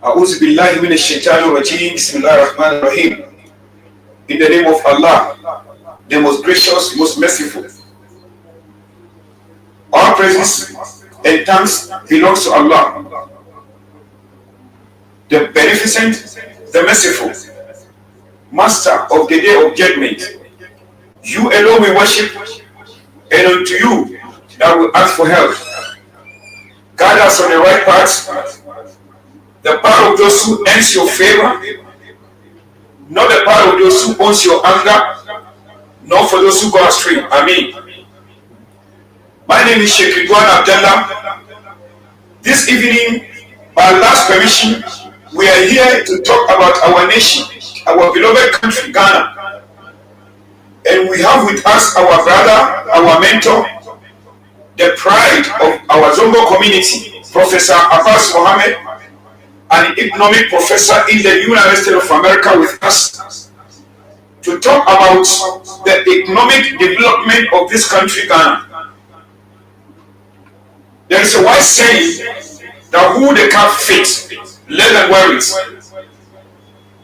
A'udhu billahi minash shaitanir rajim. Bismillahir rahmanir rahim. In the name of Allah, the most gracious, most merciful. All praises and thanks belongs to Allah, the beneficent, the merciful, master of the day of judgment. You alone we worship, and unto you that we ask for help. Guide us on the right path, the path of those who earns your favor, not the path of those who owns your anger, not for those who go astray. Amen. My name is Sheikh RIDWAN Abdullah. This evening, by Allah's permission, we are here to talk about our nation, our beloved country, Ghana. And we have with us our brother, our mentor, the pride of our Zongo community, Professor Abbass Mohammed, an economic professor in the University of America with us, to talk about the economic development of this country, Ghana. There is a wise saying that who the calf fits, let them wear it.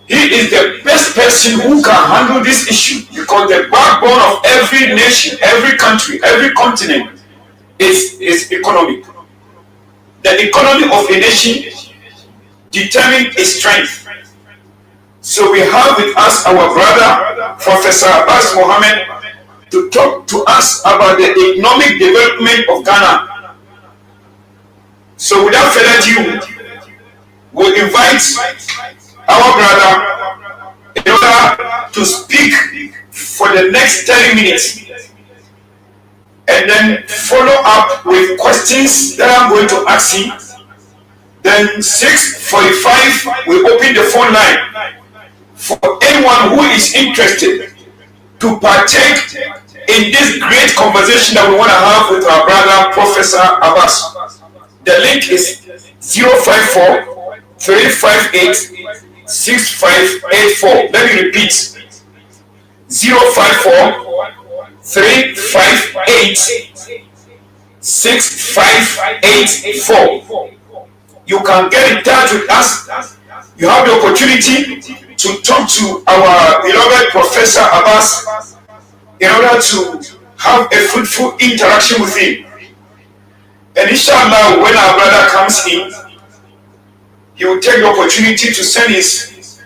He is the best person who can handle this issue, because the backbone of every nation, every country, every continent is economic. The economy of a nation determines its strength. So we have with us our brother, Professor Abbass Mohammed, to talk to us about the economic development of Ghana. So without further ado, we'll invite our brother in order to speak for the next 30 minutes, and then follow up with questions that I'm going to ask him. Then 6:45, we open the phone line for anyone who is interested to partake in this great conversation that we want to have with our brother, Professor Abbass. The link is 054-358-6584. Let me repeat. 054-358-6584. You can get in touch with us. You have the opportunity to talk to our beloved Professor Abbass in order to have a fruitful interaction with him. And inshallah, when our brother comes in, he will take the opportunity to send his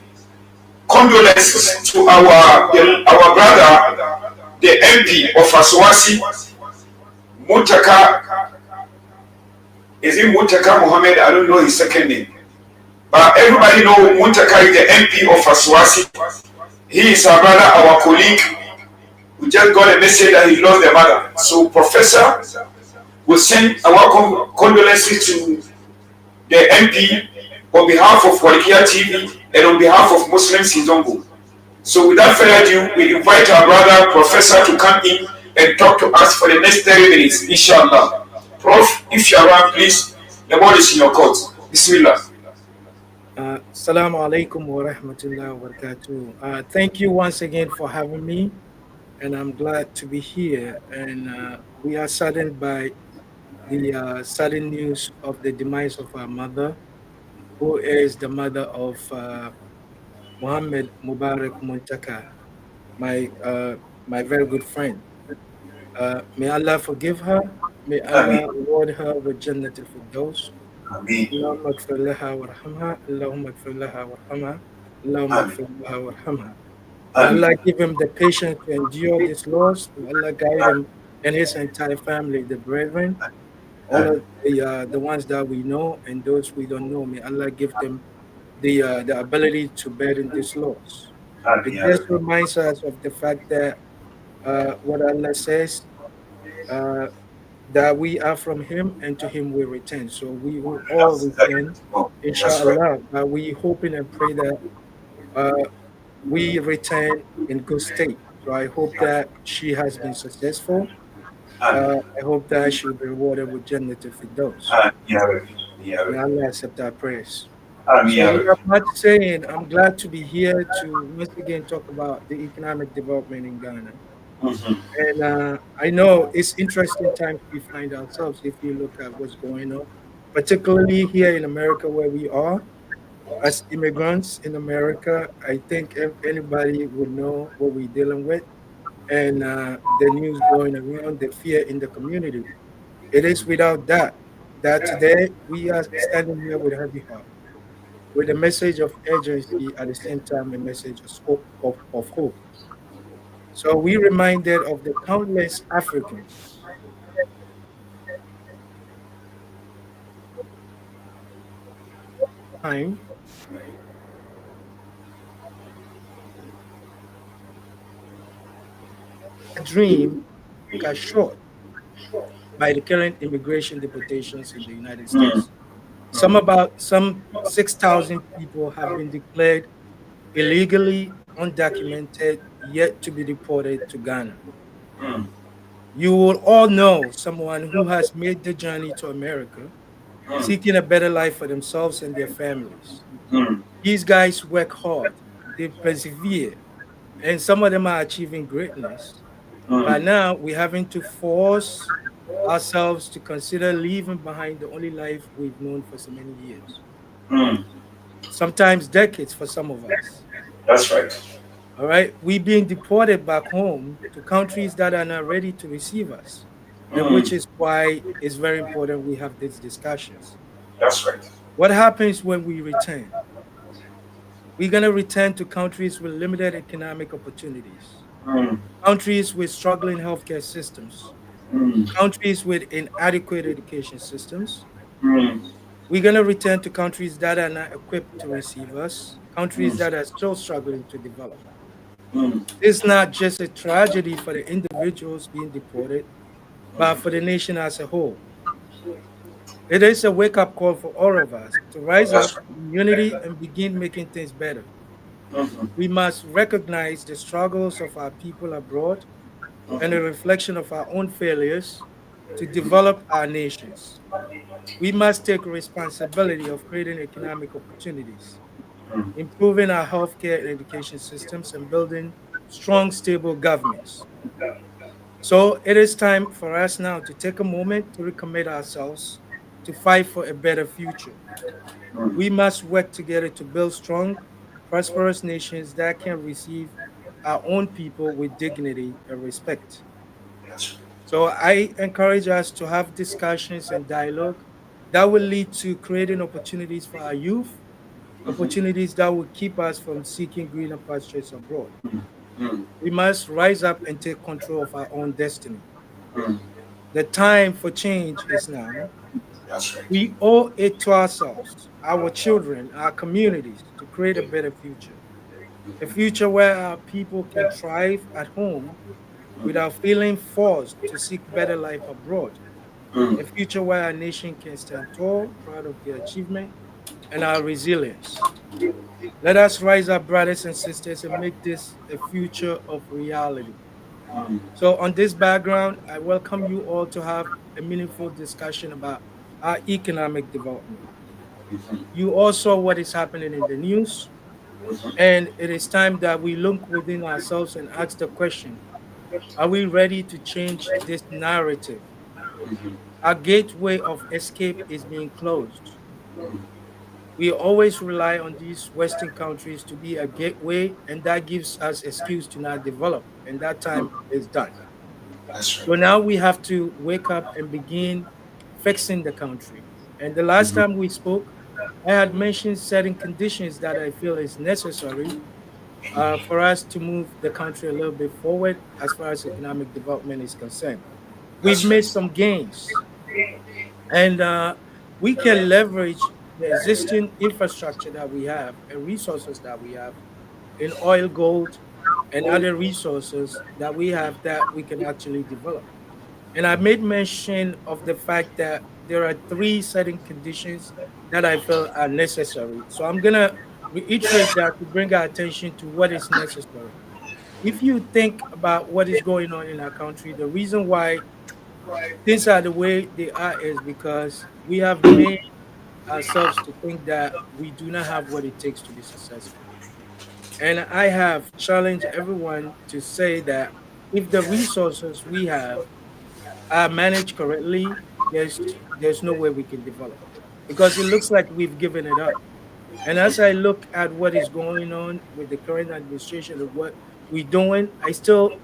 condolences to our brother, the MP of Aswasi, Muntaka. Is it Muntaka Mohammed? I don't know his second name. But everybody knows Muntaka is the MP of Aswasi. He is our brother, our colleague. We just got a message that he lost the mother. So Professor will send our condolences to the MP on behalf of Walikia TV and on behalf of Muslims in Zongo. So without further ado, we invite our brother Professor to come in and talk to us for the next 30 minutes, inshallah. Prof, if you are around, please, the ball is in your court. Bismillah. Assalamu alaikum wa rahmatullahi wa barakatuh. Thank you once again for having me, and I'm glad to be here. And we are saddened by the sudden news of the demise of our mother, who is the mother of Mohammed Mubarak Muntaka, my very good friend. May Allah forgive her. May Allah reward her with Jannat al-Firdaus. Allahumma ighfir laha warhamha. Allahumma ighfir laha warhamha. Allahumma ighfir laha warhamha. Allah give him the patience to endure this loss. Allah guide him and his entire family, the brethren, all of the ones that we know and those we don't know. May Allah give them the ability to bear in this loss. It just reminds us of the fact that what Allah says, that we are from him and to him we return. So we will all return, inshallah. But we hoping and pray that we return in good state. So I hope that she has been successful. I hope that she will be rewarded with Jannat al-Firdaus. May Allah accept our prayers. So I'm not saying, I'm glad to be here to once again talk about the economic development in Ghana. And I know it's interesting times we find ourselves if you look at what's going on, particularly here in America where we are. As immigrants in America, I think if anybody would know what we're dealing with and the news going around, the fear in the community. It is without that that today we are standing here with a heavy heart, with a message of urgency at the same time, a message of hope. So we reminded of the countless Africans time a dream cut short by the current immigration deportations in the United mm, States. Some 6,000 people have been declared illegally undocumented, yet to be deported to Ghana. mm, You will all know someone who has made the journey to America, mm, seeking a better life for themselves and their families. mm, These guys work hard, they persevere, and some of them are achieving greatness. But mm, now we're having to force ourselves to consider leaving behind the only life we've known for so many years, mm. sometimes decades for some of us. That's right. All right, we being deported back home to countries that are not ready to receive us, and which Mm, is why it's very important we have these discussions. that's right. What happens when we return? We're going to return to countries with limited economic opportunities, Mm, countries with struggling healthcare systems, mm, countries with inadequate education systems. mm, We're going to return to countries that are not equipped to receive us, countries mm, that are still struggling to develop. mm, It's not just a tragedy for the individuals being deported, but for the nation as a whole. It is a wake up call for all of us to rise that's up right. in unity and begin making things better. Mhm, We must recognize the struggles of our people abroad and a mhm, reflection of our own failures to develop our nations. We must take responsibility of creating economic opportunities, mm, improving our healthcare and education systems, and building strong, stable governments. So it is time for us now to take a moment to recommit ourselves to fight for a better future. mm. We must work together to build strong, prosperous nations that can receive our own people with dignity and respect. That's right. So I encourage us to have discussions and dialogue that will lead to creating opportunities for our youth, Mhm, opportunities that will keep us from seeking greener pastures abroad. mm, We must rise up and take control of our own destiny. mm. The time for change is now. That's right. We owe it to ourselves, our children, our communities to create a better future. A future where our people can thrive at home Mm, without feeling forced to seek better life abroad. mm. A future where our nation can stand tall, proud of their achievement and our resilience. Let us rise up, brothers and sisters, and make this a future of reality. So, on this background, I welcome you all to have a meaningful discussion about our economic development. You all saw what is happening in the news, and it is time that we look within ourselves and ask the question: are we ready to change this narrative? Our gateway of escape is being closed. We always rely on these Western countries to be a gateway, and that gives us excuse to not develop, and that time is done. That's right. So now we have to wake up and begin fixing the country. And the last Mhm, time we spoke, I had mentioned certain conditions that I feel is necessary for us to move the country a little bit forward as far as economic development is concerned. We've that's made right. some gains, and we can leverage the existing infrastructure that we have and resources that we have in oil, gold, and other resources that we have that we can actually develop. And I made mention of the fact that there are three certain conditions that I feel are necessary. So I'm going to reiterate that to bring our attention to what is necessary. If you think about what is going on in our country, the reason why things are the way they are is because we have made ourselves to think that we do not have what it takes to be successful. And I have challenged everyone to say that if the resources we have are managed correctly, there's no way we can develop because it looks like we've given it up. And as I look at what is going on with the current administration and what we're doing, I still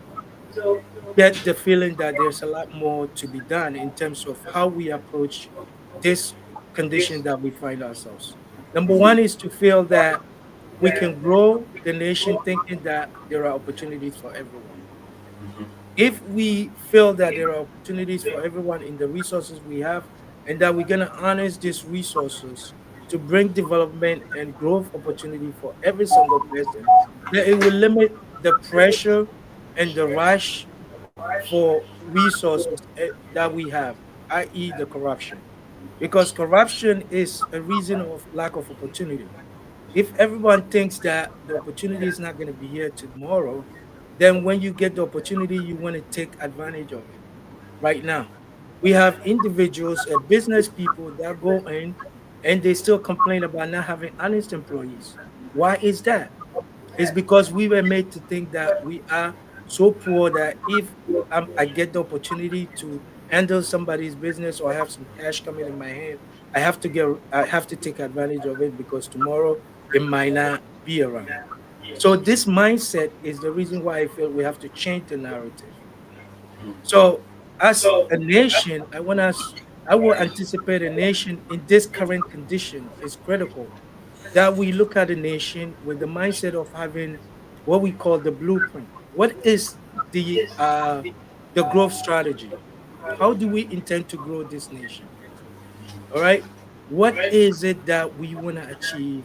get the feeling that there's a lot more to be done in terms of how we approach this condition that we find ourselves. Number one is to feel that we can grow the nation thinking that there are opportunities for everyone. If we feel that there are opportunities for everyone in the resources we have, and that we're going to harness these resources to bring development and growth opportunity for every single person, then it will limit the pressure and the rush for resources that we have, i.e., the corruption. Because corruption is a reason of lack of opportunity. If everyone thinks that the opportunity is not going to be here tomorrow, then when you get the opportunity, you want to take advantage of it right now. We have individuals, business people that go in and they still complain about not having honest employees. Why is that? It's because we were made to think that we are so poor that if I get the opportunity to handle somebody's business or I have some cash coming in my hand, I have to take advantage of it because tomorrow it might not be around. So this mindset is the reason why I feel we have to change the narrative. So as a nation, I will anticipate a nation in this current condition is critical that we look at a nation with the mindset of having what we call the blueprint. What is the growth strategy? How do we intend to grow this nation? All right. What is it that we want to achieve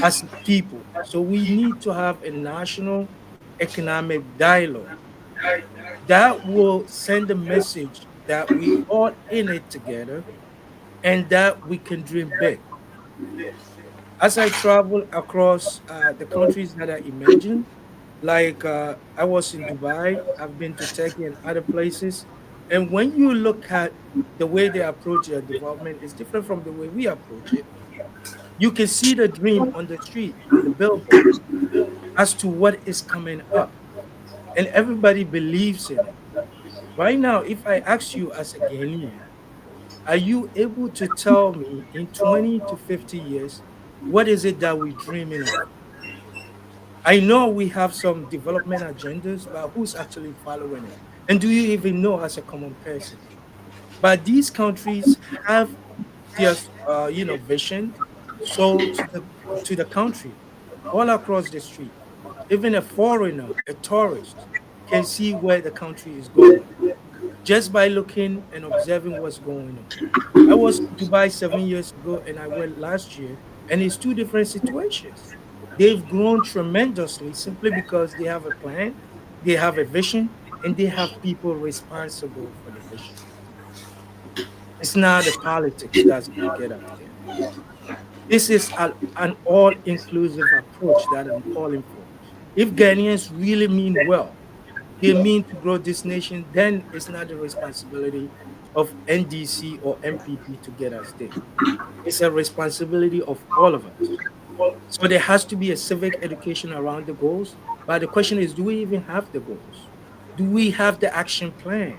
as a people? So we need to have a national economic dialogue that will send a message that we all in it together and that we can dream big. As I travel across the countries that are emerging, like I was in Dubai, I've been to Turkey and other places. And when you look at the way they approach their development, is different from the way we approach it. You can see the dream on the street, on the billboard, as to what is coming up. And everybody believes in it. Right now, if I ask you as a Ghanaian, are you able to tell me in 20 to 50 years, what is it that we're dreaming of? I know we have some development agendas, but who's actually following it? And do you even know as a common person? But these countries have their vision so to the country all across the street. Even a foreigner, a tourist, can see where the country is going just by looking and observing what's going on. I was in Dubai 7 years ago and I went last year, and it's two different situations. They've grown tremendously simply because they have a plan, they have a vision, and they have people responsible for the vision. It's not the politics that's going to get us there. This is an all inclusive approach that I'm calling for. If Ghanaians really mean well, they mean to grow this nation, then it's not the responsibility of NDC or MPP to get us there. It's a responsibility of all of us. So there has to be a civic education around the goals. But the question is, do we even have the goals? Do we have the action plan?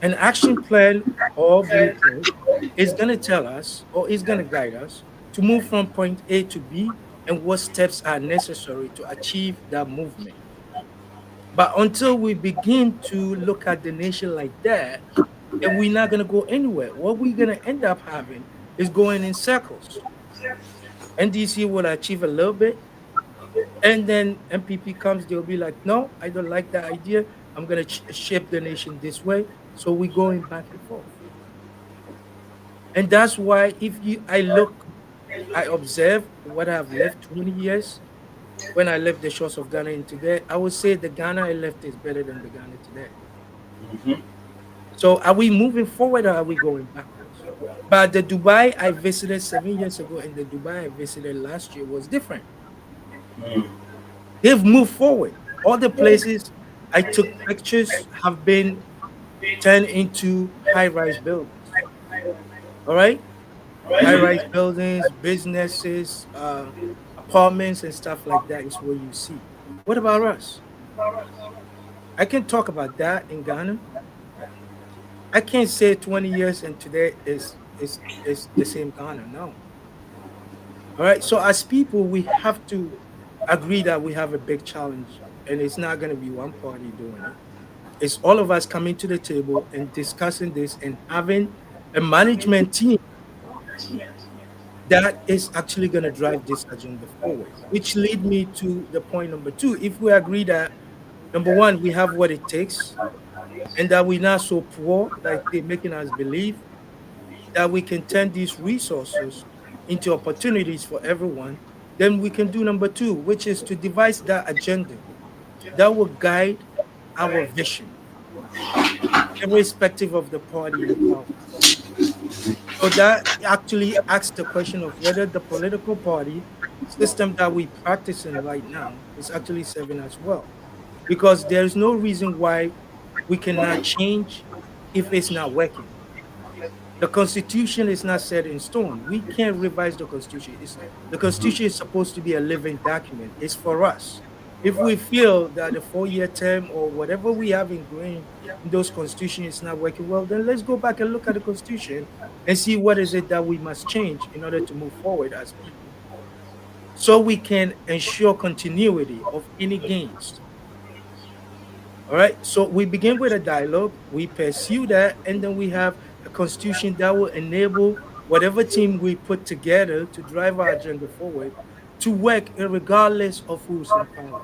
An action plan or blueprint is going to tell us or is going to guide us to move from point A to B and what steps are necessary to achieve that movement. But until we begin to look at the nation like that, then we're not going to go anywhere. What we're going to end up having is going in circles. NDC will achieve a little bit, and then MPP comes, they'll be like, no, I don't like that idea. I'm going to shape the nation this way. So we're going back and forth. And that's why I observe what I've left 20 years. When I left the shores of Ghana in today, I would say the Ghana I left is better than the Ghana today. So are we moving forward or are we going backwards? But the Dubai I visited 7 years ago and the Dubai I visited last year was different. They've moved forward. All the places I took pictures have been turned into high-rise buildings. All right? High-rise buildings, businesses, apartments and stuff like that is what you see. What about us? I can talk about that in Ghana. I can't say 20 years and today is the same Ghana. No. All right. So as people, we have to agree that we have a big challenge, and it's not going to be one party doing it. It's all of us coming to the table and discussing this and having a management team that is actually going to drive this agenda forward. Which lead me to the point number two. If we agree that number one, we have what it takes, and that we're not so poor like they're making us believe, that we can turn these resources into opportunities for everyone, then we can do number two, which is to devise that agenda that will guide our vision, irrespective of the party in power. So that actually asks the question of whether the political party system that we practicing right now is actually serving us well. Because there is no reason why we cannot change if it's not working. The Constitution is not set in stone. We can't revise the Constitution. The Constitution is supposed to be a living document. It's for us. If we feel that the 4-year term or whatever we have ingrained in those constitutions is not working well, then let's go back and look at the Constitution and see what is it that we must change in order to move forward as people, so we can ensure continuity of any gains. All right. So we begin with a dialogue, we pursue that, and then we have a constitution that will enable whatever team we put together to drive our agenda forward to work regardless of who's in power.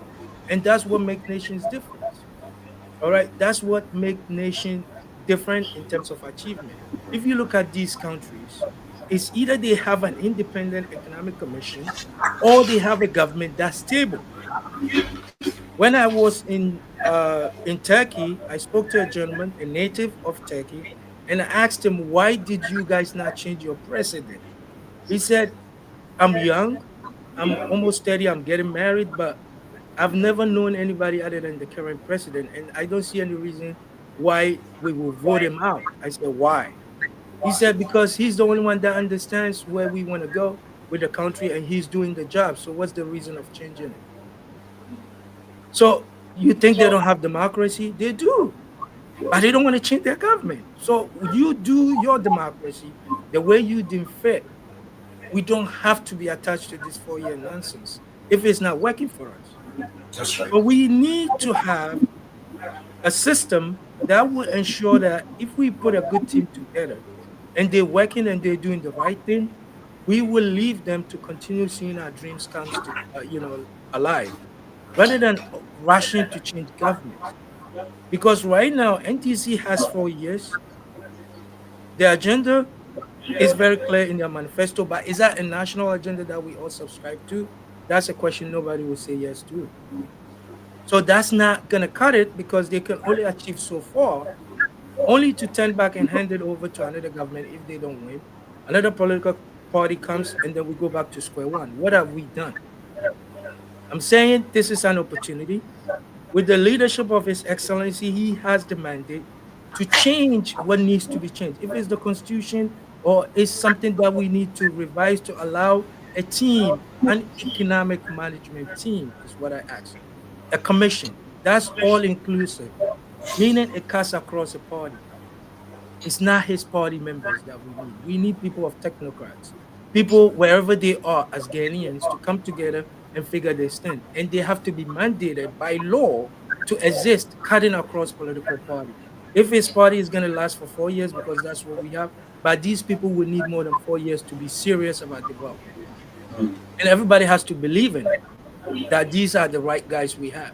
And that's what makes nations different. All right. That's what makes nation different in terms of achievement. If you look at these countries, it's either they have an independent economic commission or they have a government that's stable. When I was in Turkey, I spoke to a gentleman, a native of Turkey, and I asked him, "Why did you guys not change your president?" He said, "I'm young, I'm almost 30, I'm getting married, but I've never known anybody other than the current president, and I don't see any reason why we will vote him out." I said, "Why?" He said, "Because he's the only one that understands where we want to go with the country, and he's doing the job. So what's the reason of changing it?" So you think they don't have democracy? They do, but they don't want to change their government. So you do your democracy the way you deem fit. We don't have to be attached to this 4-year nonsense if it's not working for us. That's right. But we need to have a system that will ensure that if we put a good team together and they're working and they're doing the right thing, we will leave them to continue seeing our dreams comes to alive, rather than rushing to change governments. Because right now, NTC has 4 years. The agenda is very clear in their manifesto, but is that a national agenda that we all subscribe to? That's a question nobody will say yes to. So that's not going to cut it because they can only achieve so far, only to turn back and hand it over to another government if they don't win. Another political party comes, and then we go back to square one. What have we done? I'm saying this is an opportunity. With the leadership of His Excellency, he has the mandate to change what needs to be changed. If it's the Constitution or it's something that we need to revise to allow a team, an economic management team, is what I ask. A commission that's all inclusive, meaning it cuts across a party. It's not his party members that we need. We need people of technocrats, people wherever they are as Ghanaians to come together and figure this thing. And they have to be mandated by law to exist, cutting across political party. If his party is going to last for 4 years, because that's what we have, but these people will need more than 4 years to be serious about development. And everybody has to believe in it, that these are the right guys we have.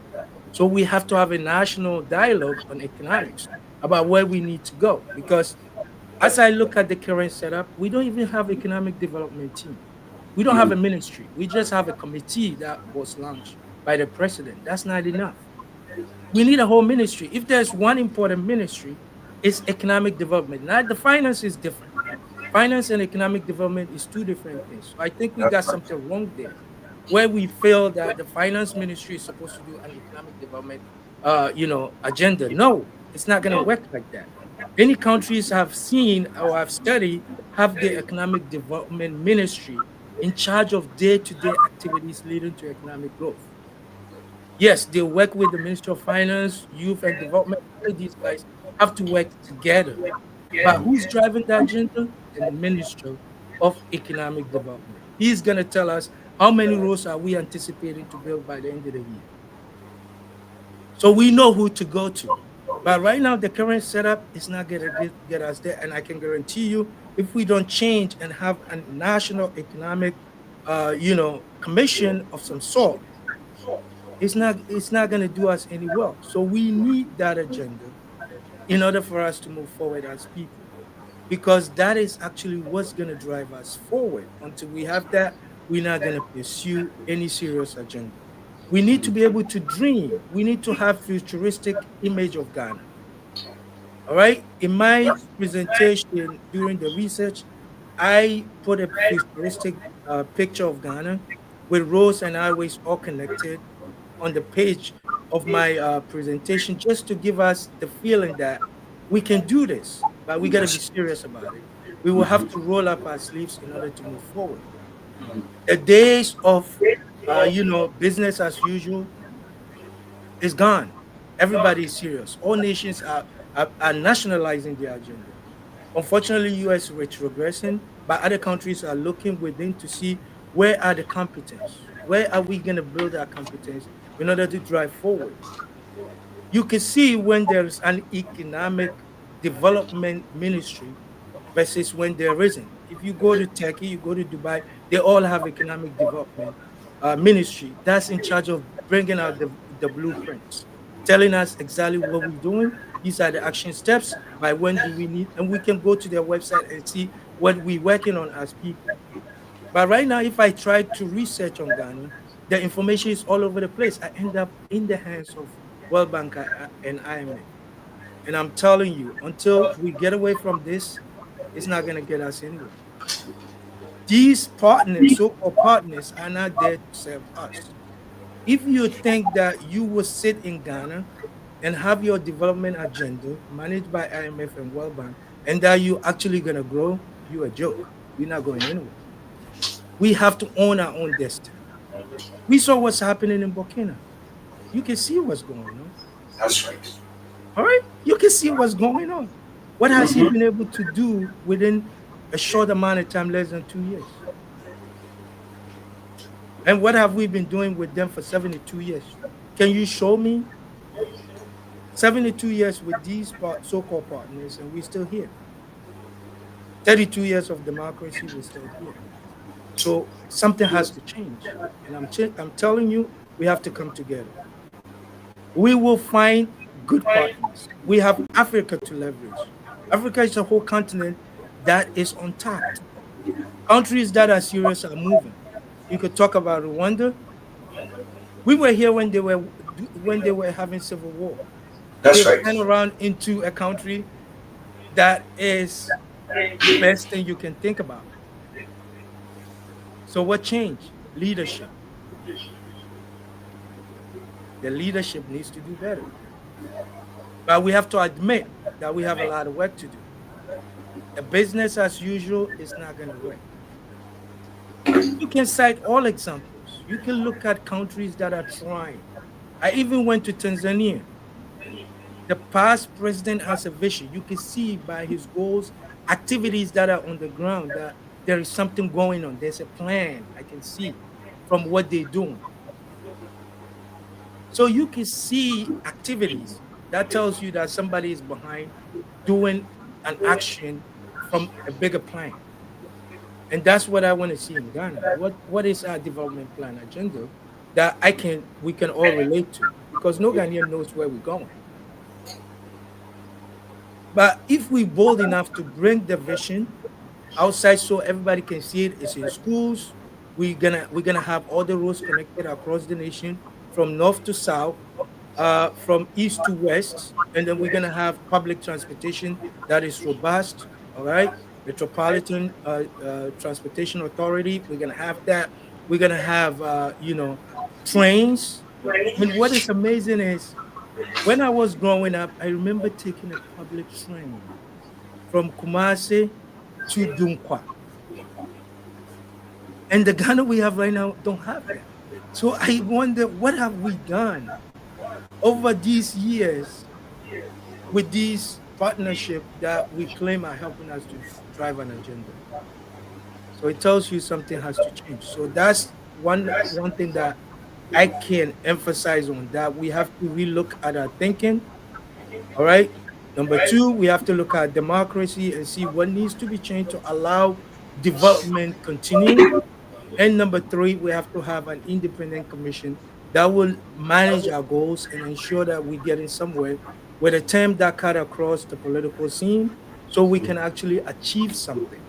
So we have to have a national dialogue on economics about where we need to go. Because as I look at the current setup, we don't even have economic development team. We don't have a ministry. We just have a committee that was launched by the president. That's not enough. We need a whole ministry. If there's one important ministry, it's economic development. Now the finance is different. Finance and economic development is two different things. So I think we got something wrong there, where we feel that the finance ministry is supposed to do an economic development, agenda. No, it's not going to work like that. Many countries have seen or have studied have the economic development ministry in charge of day-to-day activities leading to economic growth. Yes, they work with the Ministry of Finance, Youth and Development. All of these guys have to work together. But who's driving the agenda? The Ministry of Economic Development. He's going to tell us how many roads are we anticipating to build by the end of the year. So we know who to go to. But right now, the current setup is not going to get us there. And I can guarantee you, if we don't change and have a national economic, commission of some sort, it's not going to do us any well. So we need that agenda in order for us to move forward as people, because that is actually what's going to drive us forward. Until we have that, we're not going to pursue any serious agenda. We need to be able to dream. We need to have futuristic image of Ghana. All right. In my presentation during the research, I put a futuristic picture of Ghana with roads and highways all connected on the page of my presentation, just to give us the feeling that we can do this, but we got to be serious about it. We will have to roll up our sleeves in order to move forward. The days of, business as usual is gone. Everybody is serious. All nations are nationalizing their agenda. Unfortunately, US is retrogressing, but other countries are looking within to see where are the competence, where are we going to build our competence in order to drive forward. You can see when there's an economic development ministry versus when there isn't. If you go to Turkey, you go to Dubai, they all have economic development ministry that's in charge of bringing out the blueprints, telling us exactly what we're doing. These are the action steps. By when do we need? And we can go to their website and see what we're working on as people. But right now, if I try to research on Ghana, the information is all over the place. I end up in the hands of World Bank and IMF. And I'm telling you, until we get away from this, it's not going to get us anywhere. These partners, so-called partners, are not there to serve us. If you think that you will sit in Ghana and have your development agenda managed by IMF and World Bank, and that you're actually going to grow, you're a joke. We're not going anywhere. We have to own our own destiny. We saw what's happening in Burkina. You can see what's going on. That's right. All right? You can see what's going on. What has he been able to do within a short amount of time, less than 2 years? And what have we been doing with them for 72 years? Can you show me 72 years with these so-called partners, and we're still here? 32 years of democracy, we're still here. So something has to change. And I'm telling you, we have to come together. We will find good partners. We have Africa to leverage. Africa is a whole continent that is untapped. Countries that are serious are moving. You could talk about Rwanda. We were here when they were having civil war. That's They've right. turned around into a country that is the best thing you can think about. So what changed? Leadership. The leadership needs to do better. But we have to admit that we have a lot of work to do. The business as usual is not going to work. You can cite all examples. You can look at countries that are trying. I even went to Tanzania. The past president has a vision. You can see by his goals, activities that are on the ground, that there is something going on. There's a plan I can see from what they're doing. So you can see activities that tells you that somebody is behind doing an action from a bigger plan. And that's what I want to see in Ghana. What is our development plan agenda that we can all relate to? Because no Ghanaian knows where we're going. But if we're bold enough to bring the vision outside so everybody can see it, it's in schools. We're gonna have all the roads connected across the nation from north to south, from east to west, and then we're gonna have public transportation that is robust. All right, Metropolitan Transportation Authority. We're gonna have that. We're gonna have trains. And what is amazing is when I was growing up, I remember taking a public train from Kumasi to Dunkwa. And the Ghana we have right now don't have that. So I wonder, what have we done over these years with these partnership that we claim are helping us to drive an agenda? So it tells you something has to change. So that's one thing that I can emphasize on, that we have to relook at our thinking. All right. Number two, we have to look at democracy and see what needs to be changed to allow development continue. And number three, we have to have an independent commission that will manage our goals and ensure that we get in somewhere with a term that cut across the political scene so we can actually achieve something.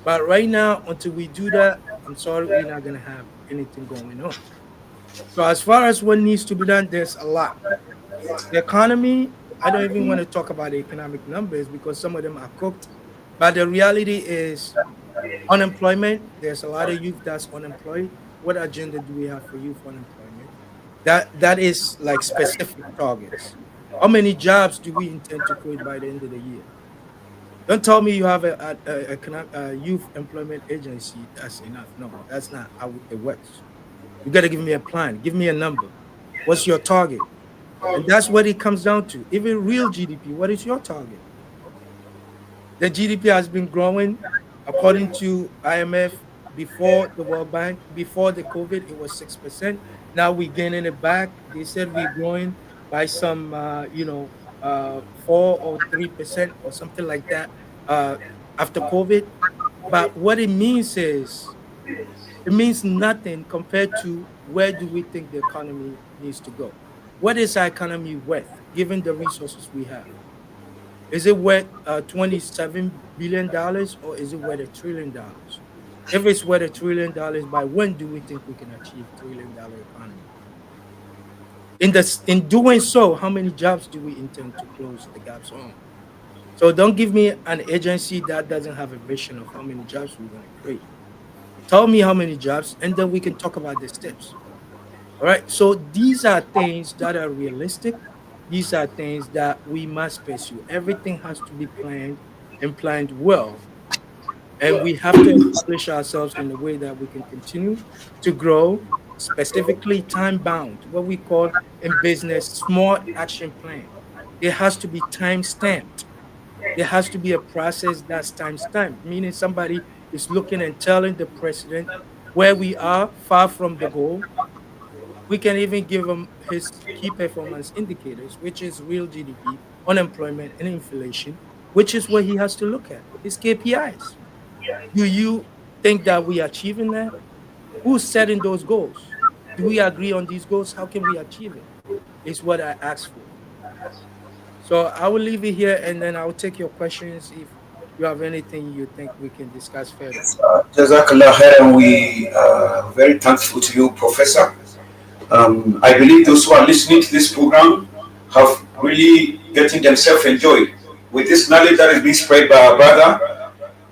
But right now, until we do that, I'm sorry, we're not going to have anything going on. So as far as what needs to be done, there's a lot. The economy, I don't even want to talk about the economic numbers because some of them are cooked. But the reality is unemployment. There's a lot of youth that's unemployed. What agenda do we have for youth unemployment? That is like specific targets. How many jobs do we intend to create by the end of the year? Don't tell me you have a youth employment agency. That's enough. No, that's not how it works. You got to give me a plan. Give me a number. What's your target? And that's what it comes down to. Even real GDP, what is your target? The GDP has been growing according to IMF before the World Bank, before the COVID, it was 6%. Now we're gaining it back. They said we're growing by some, 4 or 3% or something like that uh, after COVID. But what it means is, it means nothing compared to where do we think the economy needs to go. What is our economy worth given the resources we have? Is it worth $27 billion or is it worth $1 trillion? If it's worth $1 trillion, by when do we think we can achieve $1 trillion economy? In doing so, how many jobs do we intend to close the gaps on? So don't give me an agency that doesn't have a vision of how many jobs we're going to create. Tell me how many jobs, and then we can talk about the steps. All right. So these are things that are realistic. These are things that we must pursue. Everything has to be planned and planned well. And we have to establish ourselves in a way that we can continue to grow, specifically time bound, what we call in business smart action plan. There has to be time stamped. There has to be a process that's time stamped, meaning somebody is looking and telling the president where we are, far from the goal. We can even give him his key performance indicators, which is real GDP, unemployment, and inflation, which is what he has to look at, his KPIs. Do you think that we are achieving that? Who's setting those goals? Do we agree on these goals? How can we achieve it? Is what I asked for. So I will leave it here and then I'll take your questions if you have anything you think we can discuss further. Jazakallah khairan. We are very thankful to you, Professor. I believe those who are listening to this program have really getting themselves enjoyed with this knowledge that is being spread by our brother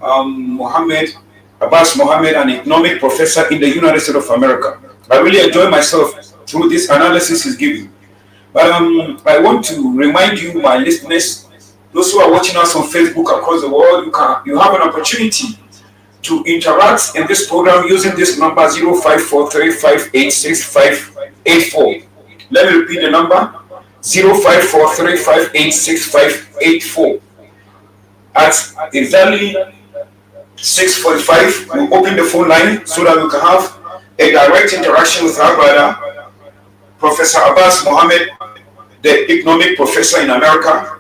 Mohammed, Abbass Mohammed, an economic professor in the United States of America. I really enjoy myself through this analysis he's giving. But I want to remind you, my listeners, those who are watching us on Facebook across the world, you have an opportunity to interact in this program using this number 0543586584. Let me repeat the number 0543586584. At exactly 6:45, we'll open the phone line so that we can have a direct interaction with our brother, Professor Abbass Mohammed, the economic professor in America.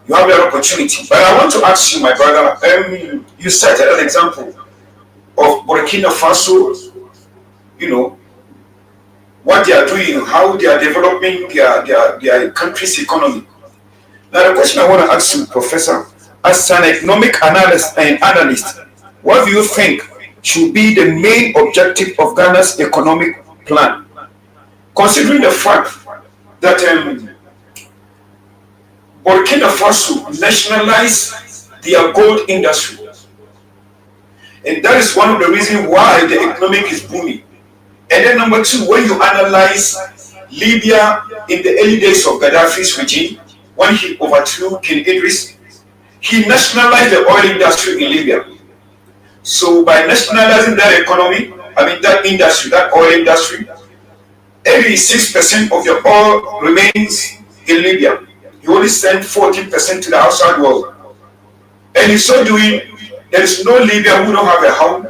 You have that opportunity. But I want to ask you, my brother, you cited an example of Burkina Faso, what they are doing, how they are developing their country's economy. Now, the question I want to ask you, Professor, as an economic analyst, what do you think should be the main objective of Ghana's economic plan? Considering the fact that Burkina Faso nationalized their gold industry. And that is one of the reasons why the economic is booming. And then number two, when you analyze Libya in the early days of Gaddafi's regime, when he overthrew King Idris, he nationalized the oil industry in Libya. So by nationalizing that economy, that industry, that oil industry, 86% of the oil remains in Libya. You only send 14% to the outside world. And in so doing, There is no Libyan who don't have a home.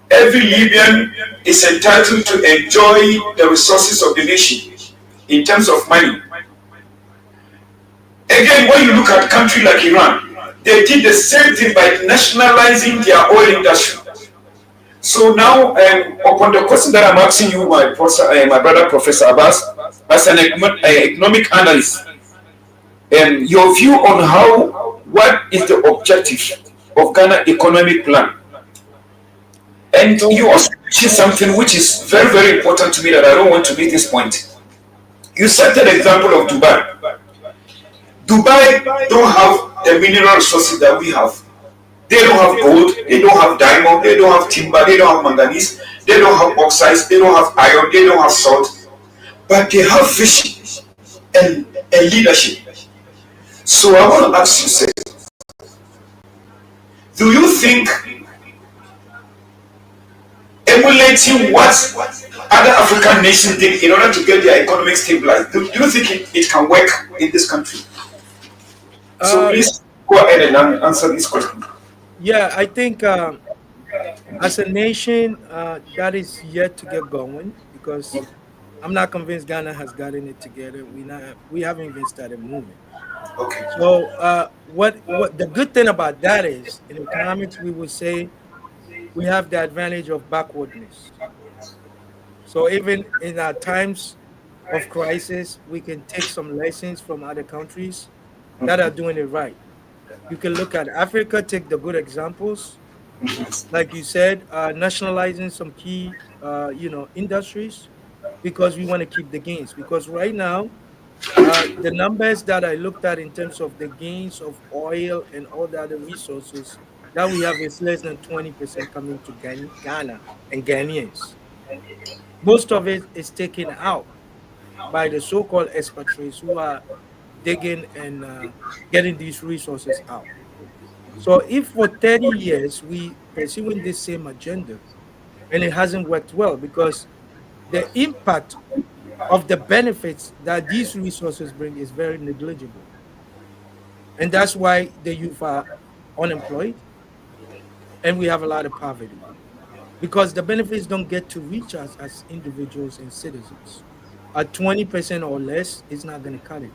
Every Libyan is entitled to enjoy the resources of the nation in terms of money. Again, when you look at a country like Iran, they did the same thing by nationalizing their oil industry. So now, upon the question that I'm asking you, my brother Professor Abbas, as an economic analyst, your view on what is the objective of Ghana economic plan? And you also mentioned something which is very, very important to me that I don't want to miss this point. You cited the example of Dubai. Dubai don't have the mineral resources that we have. They don't have gold, they don't have diamond, they don't have timber, they don't have manganese, they don't have oxides, they don't have iron, they don't have salt, but they have vision and leadership. So I want to ask you, sir, do you think emulating what other African nations did in order to get their economic stabilized, do you think it can work in this country? So please go ahead and answer this question. Yeah, I think as a nation, that is yet to get going because I'm not convinced Ghana has gotten it together. We haven't even started moving. Okay. So what the good thing about that is in economics we would say we have the advantage of backwardness. So even in our times of crisis, we can take some lessons from other countries that are doing it right. You can look at Africa, take the good examples, like you said, nationalizing some key, industries because we want to keep the gains. Because right now, the numbers that I looked at in terms of the gains of oil and all the other resources that we have is less than 20% coming to Ghana and Ghanaians. Most of it is taken out by the so-called expatriates who are digging and getting these resources out. So if for 30 years we pursuing this same agenda and it hasn't worked well because the impact of the benefits that these resources bring is very negligible. And that's why the youth are unemployed and we have a lot of poverty because the benefits don't get to reach us as individuals and citizens. At 20% or less is not going to cut it.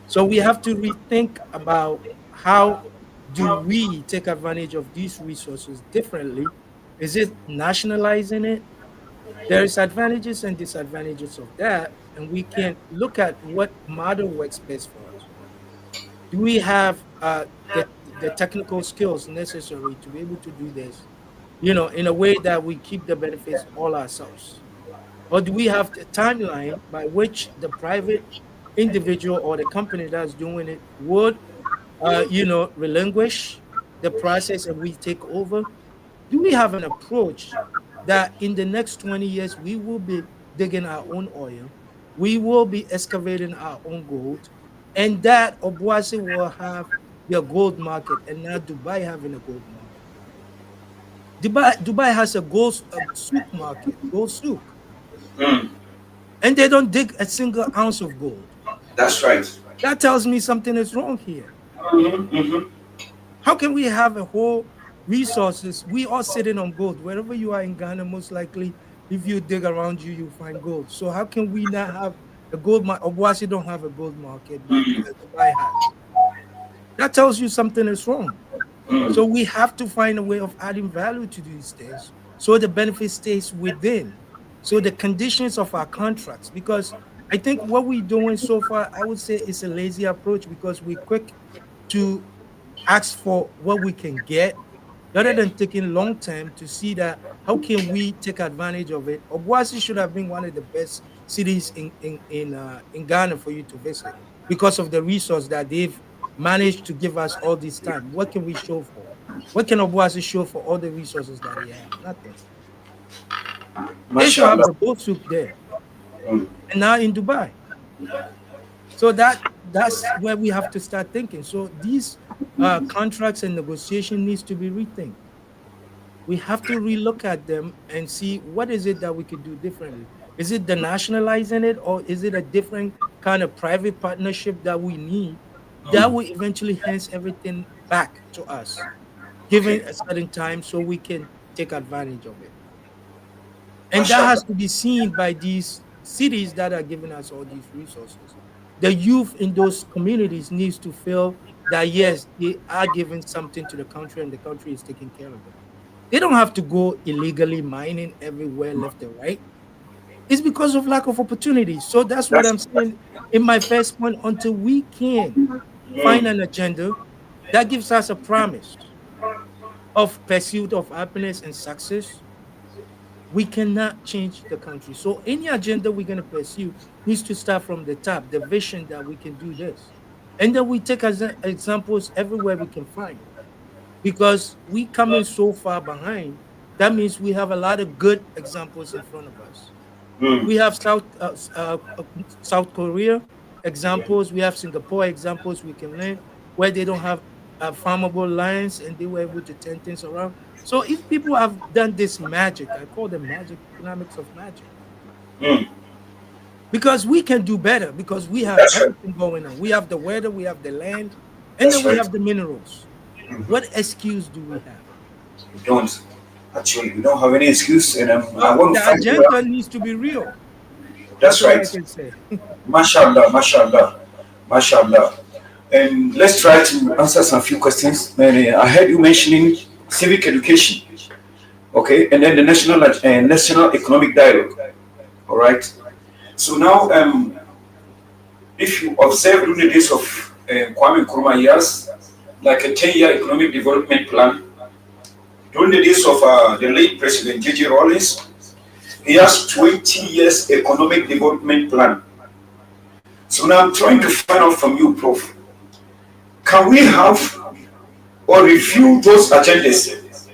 So we have to rethink about how do we take advantage of these resources differently? Is it nationalizing it? There is advantages and disadvantages of that, and we can look at what model works best for us. Do we have the technical skills necessary to be able to do this, in a way that we keep the benefits all ourselves? Or do we have the timeline by which the private individual or the company that's doing it would, relinquish the process and we take over? Do we have an approach that in the next 20 years we will be digging our own oil, we will be excavating our own gold, and that Obuasi will have their gold market and not Dubai having a gold market? Dubai has a souk market, gold souk, Mm, and they don't dig a single ounce of gold. that's right. That tells me something is wrong here. Mm-hmm. How can we have a whole resources? We are sitting on gold. Wherever you are in Ghana, most likely, if you dig around you, you'll find gold. So how can we not have a gold market? Obuasi don't have a gold market, but Dubai has. That tells you something is wrong. So we have to find a way of adding value to these things so the benefit stays within. So the conditions of our contracts, because I think what we're doing so far, I would say is a lazy approach because we're quick to ask for what we can get rather than taking long term to see that how can we take advantage of it. Obuasi should have been one of the best cities in Ghana for you to visit because of the resource that they've managed to give us all this time. What can we show for? What can Obuasi show for all the resources that he have? Nothing. They should have Mashallah. the gold soup there Mm. and now in Dubai. So that's where we have to start thinking. So these contracts and negotiation needs to be rethink. We have to relook at them and see what is it that we could do differently. Is it the nationalizing it, or is it a different kind of private partnership that we need that will eventually hands everything back to us? given a certain time so we can take advantage of it. And that mashallah. has to be seen by these cities that are giving us all these resources. The youth in those communities needs to feel that yes, they are giving something to the country and the country is taking care of them. They don't have to go illegally mining everywhere left and right. It's because of lack of opportunities. So that's what That's I'm saying in my first point. Until we can find mm, an agenda that gives us a promise of pursuit of happiness and success, we cannot change the country. So any agenda we're going to pursue needs to start from the top, the vision that we can do this. And then we take as examples everywhere we can find. Because we coming so far behind, that means we have a lot of good examples in front of us. mm, We have South Korea examples. We have Singapore examples we can learn where they don't have farmable lands and they were able to turn things around. So if people have done this magic, I call them magic, economics of magic, mm. because we can do better because we have That's right. everything going on. We have the weather, we have the land, and then That's we right. have the minerals. What excuse do we have? We don't. Actually, we don't have any excuse, and I So want to the find you agenda out. needs to be real. That's That's all I right. can say. Mashallah, mashallah, mashallah. And let's try to answer some few questions. I heard you mentioning civic education, okay, and then the national economic dialogue. All right. So now, if you observe during the days of Kwame Nkrumah years, like a 10-year economic development plan, during the days of the late President J.J. Rawlings, he has 20 years economic development plan. So now I'm trying to find out from you, Prof. Can we have or review those agendas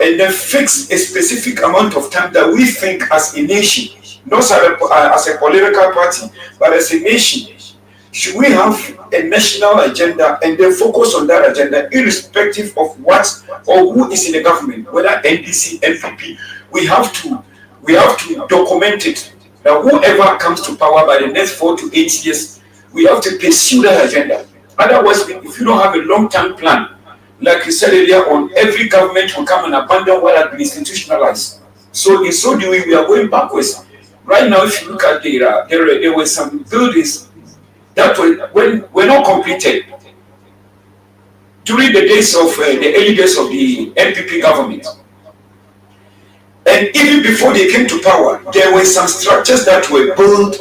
and then fix a specific amount of time that we think as a nation, not as a political party, but as a nation, should we have a national agenda and then focus on that agenda irrespective of what or who is in the government, whether NDC, NPP, we have to document it. That whoever comes to power by the next 4 to 8 years, we have to pursue that agenda. Otherwise, if you don't have a long-term plan, like you said earlier on, every government will come and abandon what has been institutionalized. So in so doing, we are going backwards. Right now, if you look at data, there were some buildings that were not completed during the days of the early days of the NPP government. And even before they came to power, there were some structures that were built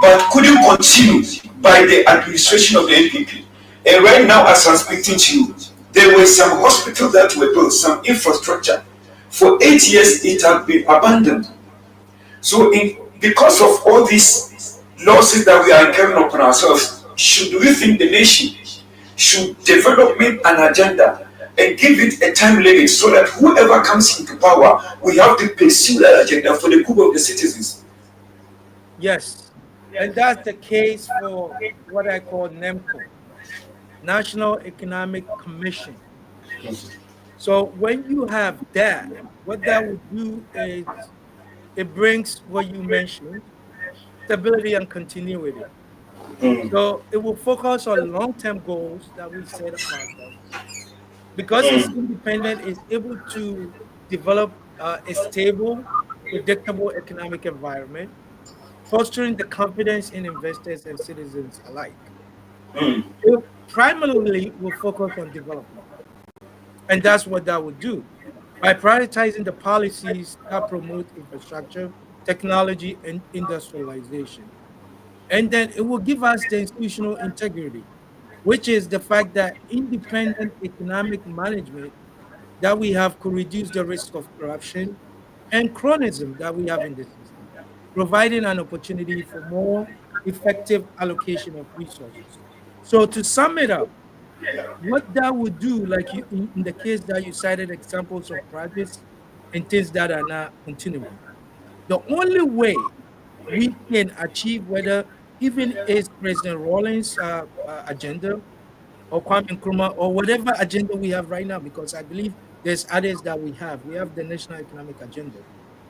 but couldn't continue by the administration of the NPP. And right now, as I'm speaking to you, there were some hospitals that were built, some infrastructure. For 8 years, it had been abandoned. So, because of all these losses that we are incurring upon ourselves, should we think the nation should develop an agenda and give it a time limit so that whoever comes into power, we have to pursue that agenda for the good of the citizens? Yes. And that's the case for what I call NEMCO, National Economic Commission. So when you have that, what that would do is it brings what you mentioned, stability and continuity. Mm, So it will focus on long-term goals that we set up ourselves. Because it's mm, independent, it's able to develop a stable, predictable economic environment, fostering the confidence in investors and citizens alike. mm, It primarily will focus on development. And that's what that would do by prioritizing the policies that promote infrastructure, technology, and industrialization. And then it will give us the institutional integrity, which is the fact that independent economic management that we have could reduce the risk of corruption and chronism that we have in the system, providing an opportunity for more effective allocation of resources. So to sum it up, what that would do, like in the case that you cited examples of projects and things that are not continuing, the only way we can achieve whether even is President Rawlings' agenda or Kwame Nkrumah or whatever agenda we have right now, because I believe there's others that we have. We have the National Economic Agenda.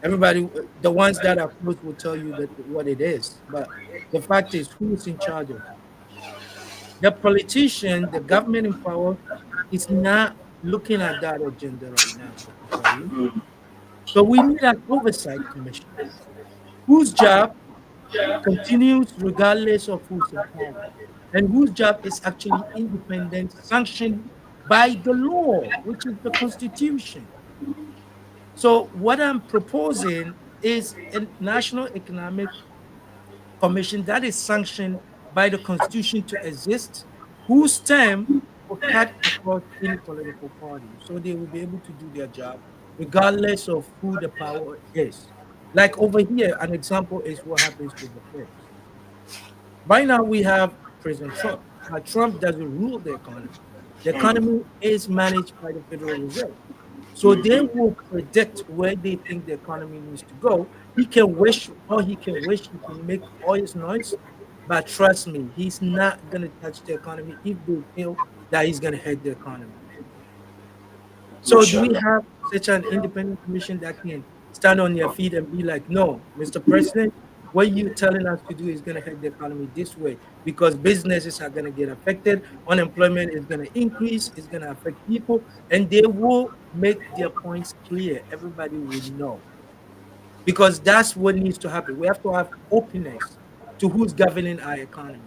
Everybody, the ones that are close will tell you that what it is. But the fact is, who is in charge of it? The politician, the government in power, is not looking at that agenda right now, temporarily. So we need an oversight commission whose job continues regardless of who's in power, and whose job is actually independent, sanctioned by the law, which is the Constitution. So what I'm proposing is a national economic commission that is sanctioned by the Constitution to exist, whose term will cut across any political party. So they will be able to do their job regardless of who the power is. Like over here, an example is what happens with the Feds. Right now, we have President Trump. Now, Trump doesn't rule the economy. The economy is managed by the Federal Reserve. So they will predict where they think the economy needs to go. He can wish, or he can wish, he can make all his noise, but trust me, he's not going to touch the economy if they feel that he's going to head the economy. So do we Mashallah. have such an independent commission that can stand on their feet and be like, no, Mr. President, what you're telling us to do is going to head the economy this way because businesses are going to get affected, unemployment is going to increase, it's going to affect people, and they will make their points clear. Everybody will know because that's what needs to happen. We have to have openness to who's governing our economy.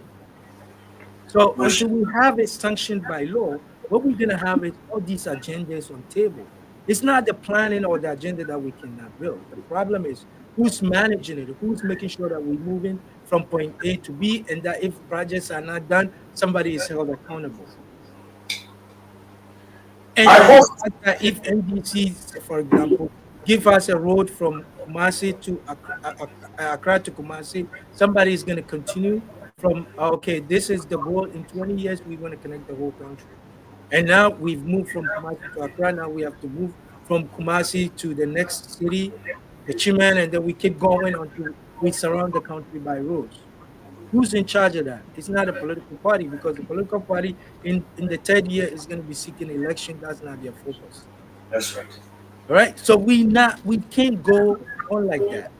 So until we have it sanctioned by law, what we're going to have is all these agendas on table. It's not the planning or the agenda that we cannot build. The problem is who's managing it, who's making sure that we're moving from point A to B, and that if projects are not done, somebody is held accountable. And I hope. that if NDC, for example, give us a road from Kumasi to Accra to Kumasi, somebody is going to continue from, okay, this is the goal. In 20 years, we want to connect the whole country. And now we've moved from Kumasi to Accra. Now we have to move from Kumasi to the next city, the Chiman, and then we keep going until we surround the country by roads. Who's in charge of that? It's not a political party because the political party in the third year is going to be seeking election. That's not their focus. That's right. All right. So we can't go on like that.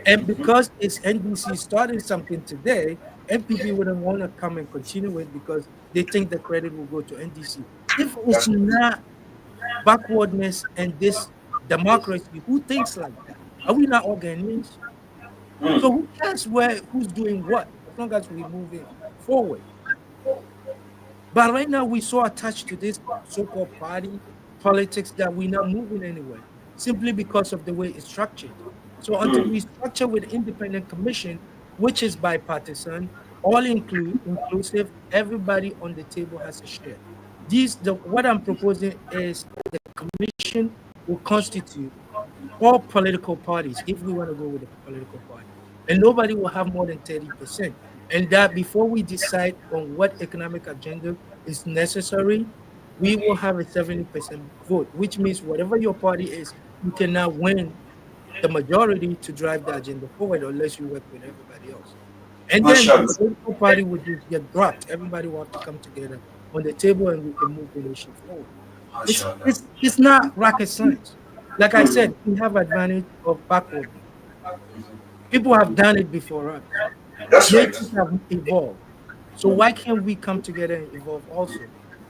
And because it's NDC starting something today, MPP wouldn't want to come and continue it because they think the credit will go to NDC. If it's not backwardness and this democracy, who thinks like that? Are we not organized? So who cares who's doing what as long as we're moving forward? But right now we're so attached to this so-called party politics that we're not moving anywhere simply because of the way it's structured. So until we structure with independent commission, which is bipartisan, all inclusive, everybody on the table has a share. What I'm proposing is the commission will constitute all political parties if we want to go with a political party. And nobody will have more than 30%. And that before we decide on what economic agenda is necessary, we will have a 70% vote, which means whatever your party is, you cannot win the majority to drive the agenda forward unless you work with everybody else. And then the political party would just get dropped. Everybody will have to come together on the table and we can move the nation forward. It's not rocket science. Like I said, we have advantage of backwardness. People have done it before us. That's right. Nations have evolved. So why can't we come together and evolve also?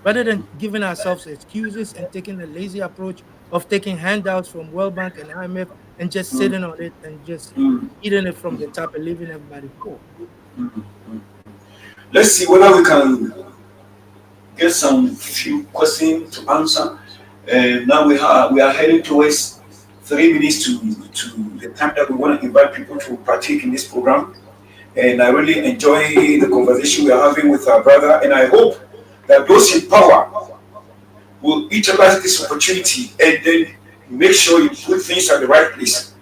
Rather than giving ourselves excuses and taking a lazy approach of taking handouts from World Bank and IMF and just sitting on it and just eating it from the top and leaving everybody poor. Let's see whether we can get some few questions to answer. Now we are heading towards 3 minutes to the time that we want to invite people to partake in this program. And I really enjoy the conversation we are having with our brother. And I hope that those in power will utilize this opportunity and then make sure you put things at the right place.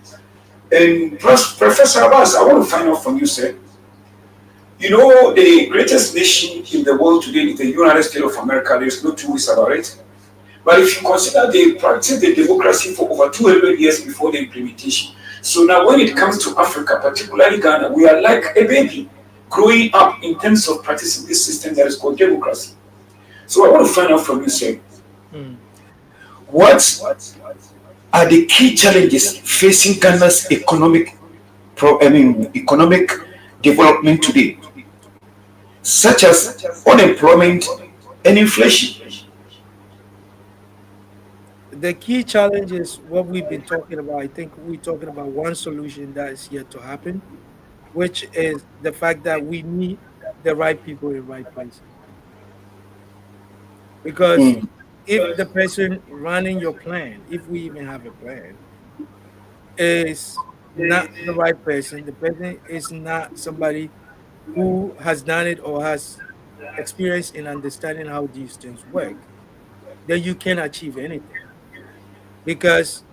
And Professor Abbass, I want to find out from you, sir. You know, the greatest nation in the world today is the United States of America. There's no two ways about it. But if you consider they practiced the democracy for over 200 years before the implementation. So now when it comes to Africa, particularly Ghana, we are like a baby growing up in terms of practicing this system that is called democracy. So I want to find out from you, sir, what are the key challenges facing Ghana's economic development today, such as unemployment and inflation? the key challenge is what we've been talking about. I think we're talking about one solution that is yet to happen, which is the fact that we need the right people in right places. Because Mm. if the person running your plan, if we even have a plan, is not the right person, the person is not somebody who has done it or has experience in understanding how these things work, then you can achieve anything. Because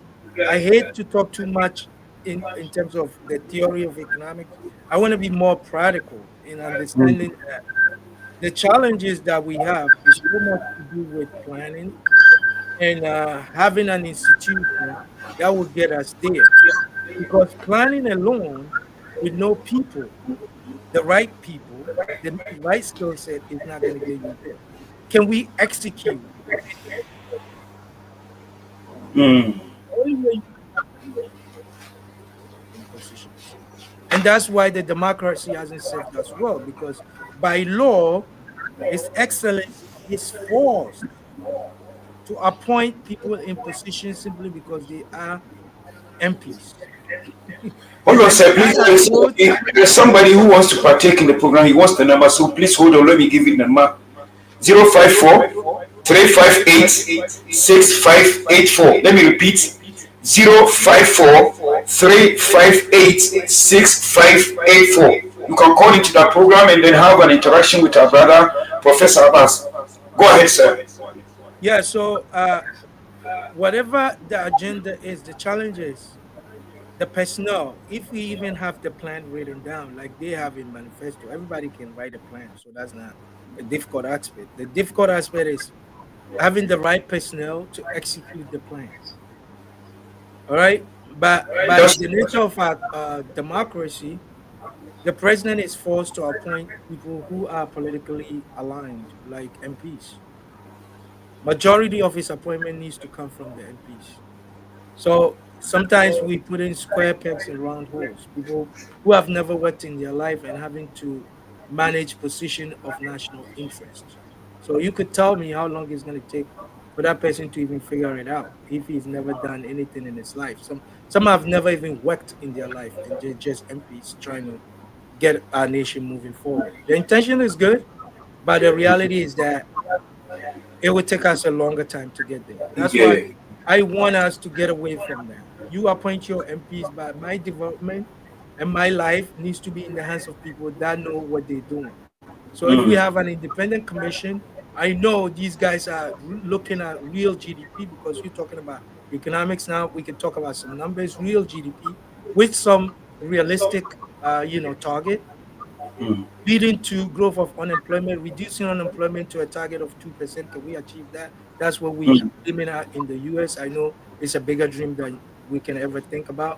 I hate to talk too much in terms of the theory of economics. I want to be more practical in understanding that the challenges that we have is so much to do with planning and having an institution that will get us there. Because planning alone with no people, the right skill set is not going to get you there. Can we execute? Mm. The only way you in positions. And that's why the democracy hasn't served us well, because by law, His Excellency is forced to appoint people in positions simply because they are MPs. Hold on, And sir. that Please, has brought, there's somebody who wants to partake in the program. He wants the number, so please hold on. Let me give you the number: 054 Let me repeat: 054 You can call into that program and then have an interaction with our brother, Professor Abbas. Go ahead, sir. yeah, so whatever the agenda is, the challenge is the personnel. If we even have the plan written down, like they have in manifesto, everybody can write a plan. So that's not a difficult aspect. The difficult aspect is having the right personnel to execute the plan. All right. But by That's the nature of our democracy, the president is forced to appoint people who are politically aligned, like MPs. Majority of his appointment needs to come from the MPs. So sometimes we put in square pegs in round holes. People who have never worked in their life and having to manage position of national interest. So you could tell me how long it's going to take for that person to even figure it out if he's never done anything in his life. Some have never even worked in their life and they're just MPs trying to get our nation moving forward. The intention is good, but the reality is that it would take us a longer time to get there. That's why yeah. I want us to get away from that. You appoint your MPs, but my development and my life needs to be in the hands of people that know what they're doing. So if we Mm. have an independent commission, I know these guys are looking at real GDP because you're talking about economics now. We can talk about some numbers, real GDP with some realistic, target Mm. leading to growth of unemployment, reducing unemployment to a target of 2%. Can we achieve that? That's what we Mm. aiming at in the US. I know it's a bigger dream than we can ever think about.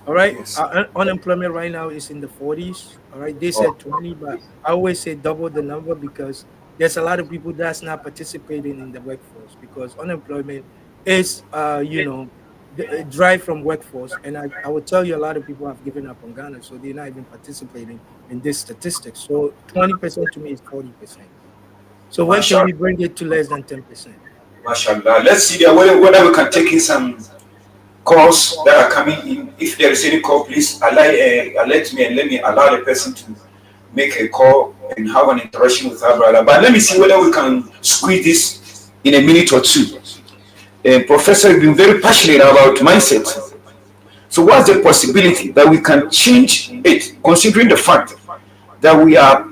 All right. Yes. Unemployment right now is in the 40s. All right. They Oh. said 20, but I always say double the number because there's a lot of people that's not participating in the workforce because unemployment is, the drive from workforce. And I would tell you a lot of people have given up on Ghana, so they're not even participating in this statistics. So 20% to me is 40%. So when can Mashallah. we bring it to less than 10%? Mashallah. Let's see there whether we can take in some calls that are coming in. If there is any call, please alert me and let me allow the person to make a call and have an interaction with our brother. But let me see whether we can squeeze this in a minute or two. Professor, you've been very passionate about mindset. So, what's the possibility that we can change it, considering the fact that we are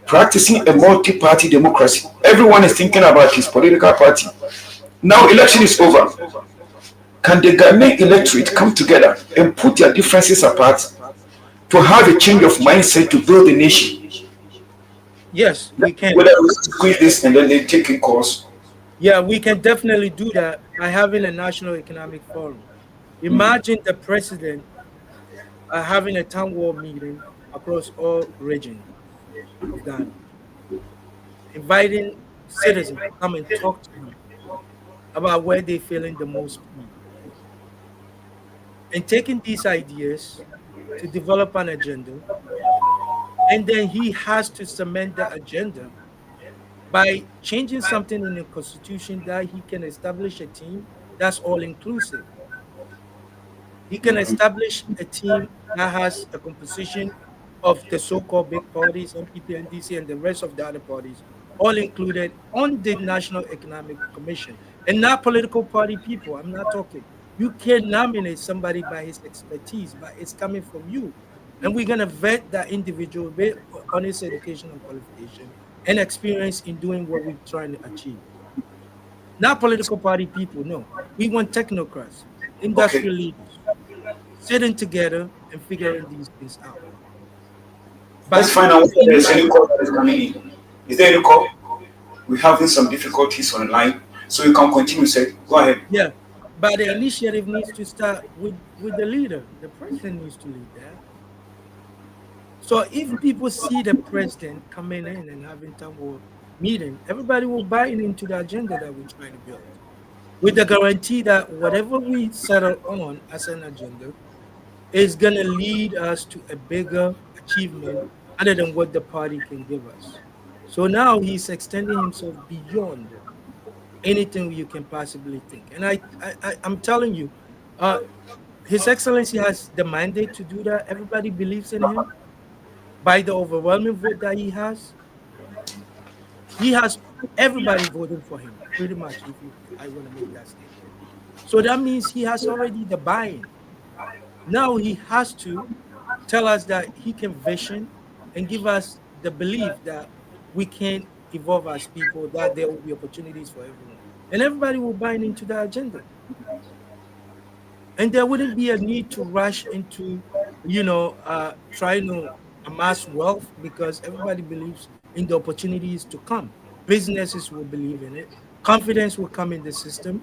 practicing a multi-party democracy? Everyone is thinking about his political party. Now, election is over. Can the Ghanaian electorate come together and put their differences apart to have a change of mindset to build a nation? Yes, we can. Whether we squeeze this and then they take a course. Yeah, we can definitely do that by having a national economic forum. Imagine the president having a town hall meeting across all regions of Ghana, inviting citizens to come and talk to him about where they're feeling the most pain, and taking these ideas to develop an agenda. And then he has to cement the agenda by changing something in the constitution that he can establish a team that's all inclusive. He can establish a team that has a composition of the so-called big parties, NPP, NDC, and the rest of the other parties, all included on the National Economic Commission, and not political party people. I'm not talking. You can nominate somebody by his expertise, but it's coming from you. And we're gonna vet that individual based on his education and qualification and experience in doing what we're trying to achieve. Not political party people, no. We want technocrats, Okay, industrial leaders sitting together and figuring these things out. let's But find out whether the there's any call that is coming in. Is there any call? We're having some difficulties on the line, so you can continue, sir. Go ahead. yeah, but the initiative needs to start with the leader. The president needs to lead that. So if people see the president coming in and having town hall meeting, everybody will buy into the agenda that we're trying to build, with the guarantee that whatever we settle on as an agenda is going to lead us to a bigger achievement other than what the party can give us. So now he's extending himself beyond anything you can possibly think. And I'm telling you, uh, His Excellency has the mandate to do that. Everybody believes in him by the overwhelming vote that he has. He has everybody voting for him, pretty much. If you, I want to make that statement. So that means he has already the buy-in. Now he has to tell us that he can vision and give us the belief that we can evolve as people, that there will be opportunities for everyone. And everybody will buy into that agenda. And there wouldn't be a need to rush into, trying to amass wealth because everybody believes in the opportunities to come. Businesses will believe in it. Confidence will come in the system.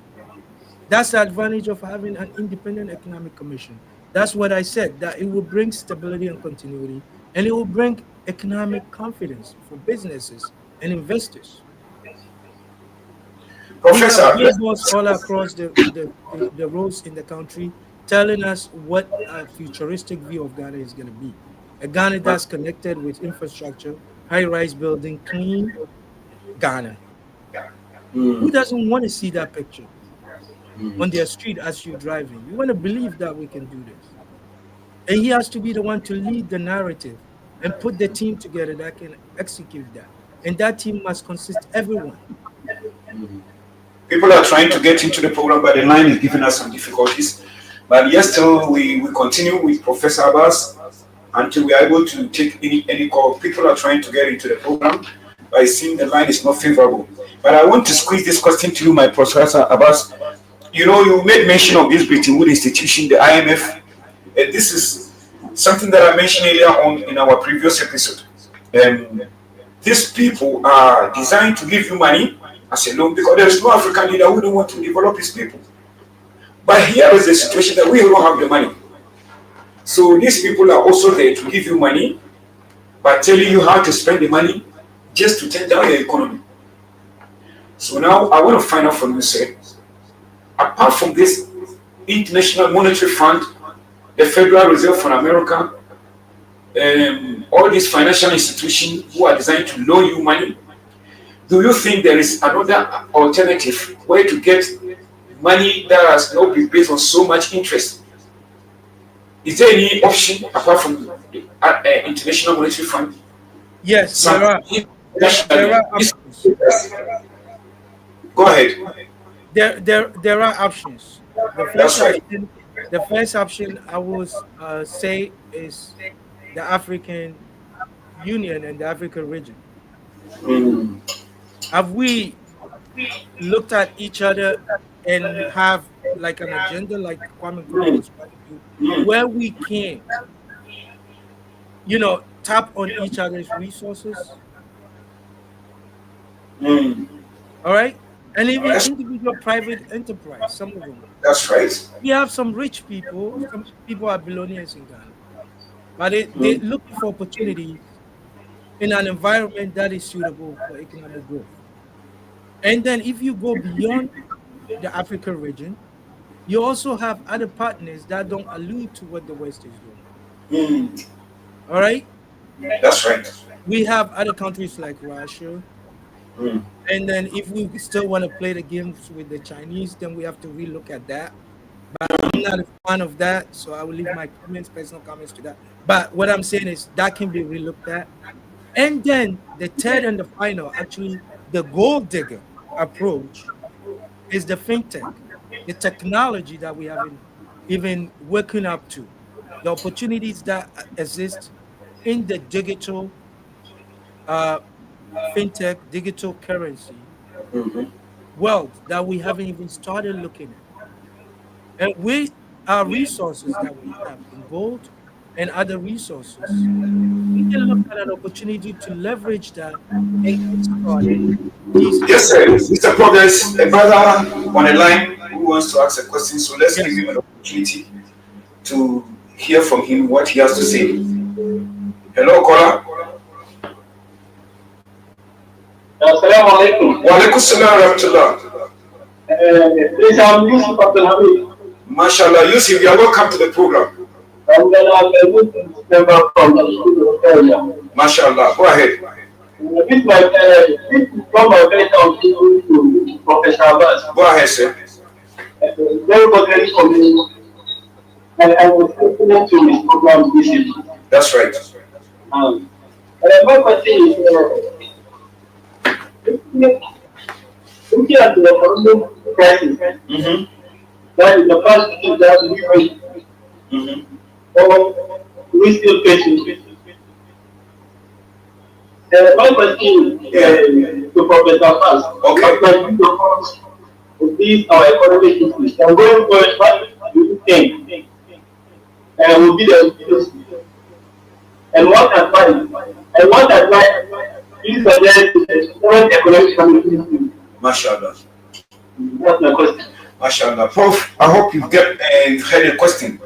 That's the advantage of having an independent economic commission. That's what I said, that it will bring stability and continuity, and it will bring economic confidence for businesses and investors. We have Professor, billboards all across the roads in the country telling us what a futuristic view of Ghana is going to be. A Ghana that's connected with infrastructure, high-rise building, clean Ghana. Who doesn't want to see that picture on their street as you're driving? You want to believe that we can do this. And he has to be the one to lead the narrative and put the team together that can execute that. And that team must consist everyone. people are trying to get into the program, but the line is giving us some difficulties. But yes, still we continue with Professor Abbas until we are able to take any call. People are trying to get into the program, but it seems the line is not favorable. But I want to squeeze this question to you, my Professor Abbas. You know, you made mention of this Bretton Woods institution, the IMF, and this is something that I mentioned earlier on in our previous episode. Um, these people are designed to give you money as a loan because there is no African leader who don't want to develop his people. But here is the situation that we don't have the money. So these people are also there to give you money by telling you how to spend the money just to turn down your economy. So now I want to find out from you, sir, apart from this International Monetary Fund, the Federal Reserve for America, all these financial institutions who are designed to loan you money, do you think there is another alternative way to get money that has not been based on so much interest? Is there any option apart from the International Monetary Fund? Yes, Some there are options. Go ahead. There are options. That's right. The first option I would say is the African Union and the African region. Mm, Have we looked at each other and have like an agenda, like Kwame Nkrumah mm, was trying to do, mm, where we can, tap on each other's resources, mm. all right? And even That's, individual private enterprise, some of them. that's right. We have some rich people, some people are billionaires in Ghana, but they're Mm, looking for opportunities in an environment that is suitable for economic growth. And then if you go beyond the African region, you also have other partners that don't allude to what the West is doing. mm. All right. That's right. We have other countries like Russia, Mm, And then if we still want to play the games with the Chinese, then we have to relook at that. But I'm not a fan of that, so I will leave my comments, personal comments to that. But what I'm saying is that can be relooked at. And then the third and the final, actually, the gold digger approach is the fintech, the technology that we haven't even waking up to, the opportunities that exist in the digital uh, fintech, digital currency world that we haven't even started looking at. And with our resources that we have in gold and other resources, we can look at an opportunity to leverage that and kickstart these Yes, efforts. sir. Mr. Prof, there's a brother on the line who wants to ask a question, so let's give Yes. him an opportunity to hear from him what he has to say. Hello, caller. Assalamu alaikum. Wa alaikum salam wa rahmatullah. Please, I'm Yusuf Abdulhamid. Mashallah, Yusuf, you are welcome to the program. I'm a Muslim member from the school of Australia. Mashallah, go ahead. This is from my very to Professor Abbass. Go ahead, sir. Very good for me. And I was listening to his program this evening. That's right. And my question is, looking at the economic crisis, that is the first thing that we face, or we still facing. My question to Professor Abbass, Okay. what can you propose with these our economic issues? And going forward, what do you think will be the solution? And what advice do you suggest to the current economic community? Mashallah. That's my question. Mashallah. Prof, I hope you get heard the question.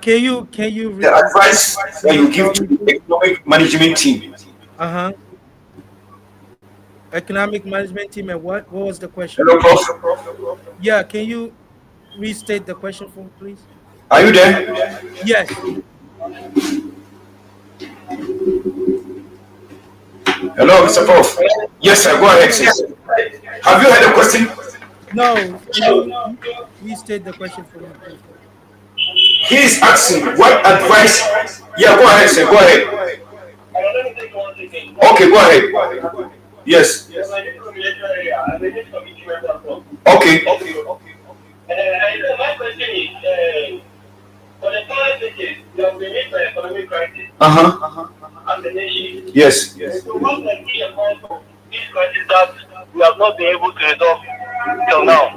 Can you The advice that you give to the economic management team. economic management team and what was the question? Hello, Prof. Yeah, can you restate the question for me, please? Are you there? Yes. Hello, Mr. Prof. Yes, sir. Go ahead, sir. Have you heard the question? No, can you restate the question for me, please? He is asking what advice. Yeah, go ahead, sir. Go ahead. Okay, go ahead. Yes. Okay. My question is, for the past decades, we have been hit by economic crisis and the nation. Yes. So what can be a cause of this crisis that we have not been able to resolve till now?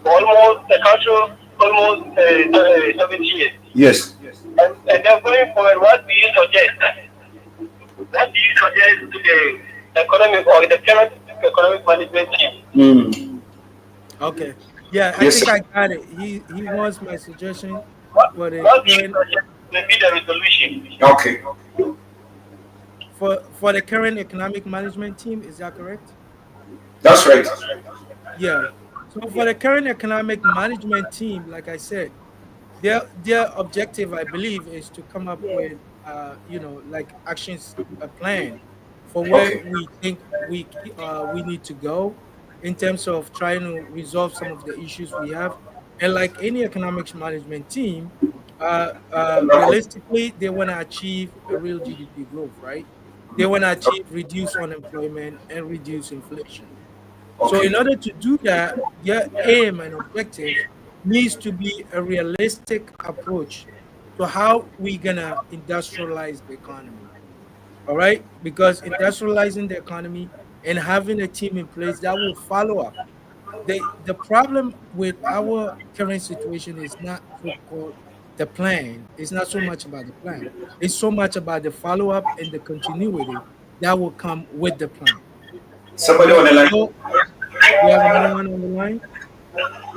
Almost the country, almost 70 years. Yes. And then going forward, what do you suggest? What do you suggest to the economic or the current economic management team? Okay. Yeah, I think I got it. He wants my suggestion for the What do you suggest will be the resolution? Okay. for the current economic management team. Is that correct? That's right. Yeah. So for the current economic management team, like I said, their objective, I believe, is to come up with like actions, a plan for where Okay. we think we need to go in terms of trying to resolve some of the issues we have. And like any economics management team, realistically, they want to achieve a real GDP growth, right? They want to achieve reduce unemployment and reduce inflation. So in Okay. order to do that, their aim and objective needs to be a realistic approach to how we're gonna industrialize the economy. All right, because industrializing the economy and having a team in place that will follow up. The problem with our current situation is not so called the plan. It's not so much about the plan. It's so much about the follow up and the continuity that will come with the plan. All Somebody on right. the line. So we have another one on the line.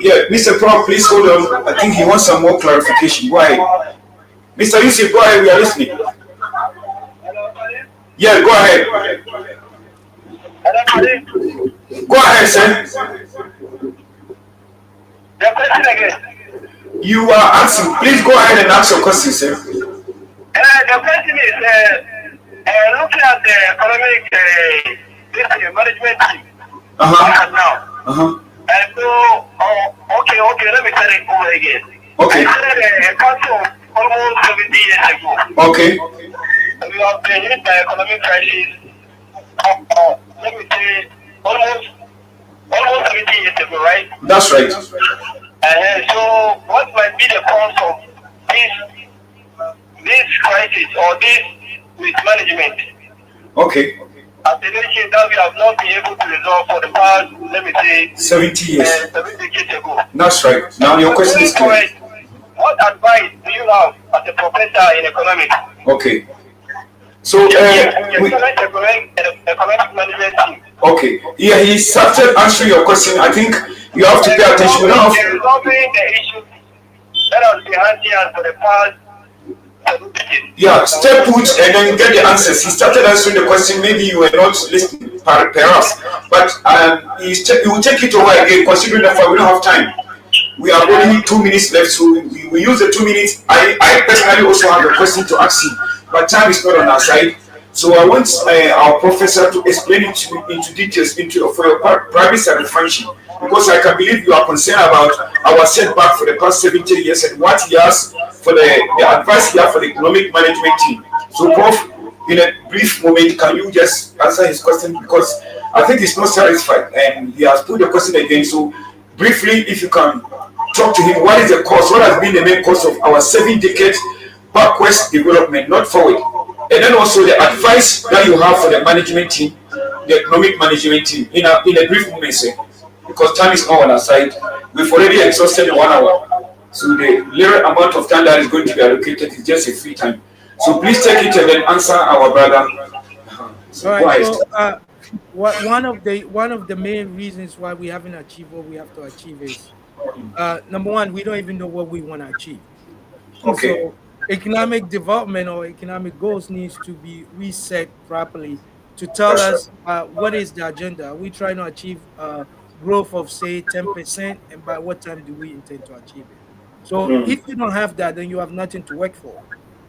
Yeah, Mr. Prof, please hold on. I think he wants some more clarification. Go ahead. Mr. Yusuf, go ahead. We are listening. Yeah, go ahead. Go ahead, sir. The question again. You are asking. Please go ahead and ask your question, sir. The question is, looking at the economic this management team. Uh-huh. And so, okay, let me tell it over again. Okay. I said a council almost 70 years ago. Okay. We have been hit by economic crisis. Let me say almost 70 years ago, right? That's right. So, what might be the cause of this crisis or this mismanagement? Okay. As a nation that we have not been able to resolve for the past, let me say, 70 years. 70 years ago. That's right. Now your question is clear. What advice do you have as a professor in economics? Okay. So economic management team. Okay. Yeah, he started answering your question. I think you have to pay attention. We don't have to... Resolving the issues that have been handled for the past. Yeah, stay put and then get the answers. He started answering the question. Maybe you were not listening, perhaps, but he will take it over again. Considering that we don't have time, we have only 2 minutes left, so we use the 2 minutes. I personally also have a question to ask him, but time is not on our side. So I want our professor to explain it into details for your private satisfaction, because I can believe you are concerned about our setback for the past 70 years and what he has for the advice he has for the economic management team. So, Prof, in a brief moment, can you just answer his question, because I think he's not satisfied and he has put the question again. So, briefly, if you can talk to him, what is the cause? What has been the main cause of our 7 decades backwards development, not forward? And then also the advice that you have for the management team, the economic management team, in a brief moment, sir, because time is not on our side. We've already exhausted 1 hour. So the little amount of time that is going to be allocated is just a free time. So please take it and then answer our brother. So, all right. So one of the main reasons why we haven't achieved what we have to achieve is number one, we don't even know what we want to achieve. Okay. So economic development or economic goals needs to be reset properly to tell us what is the agenda. Are we trying to achieve growth of say 10%, and by what time do we intend to achieve it? So if you don't have that, then you have nothing to work for.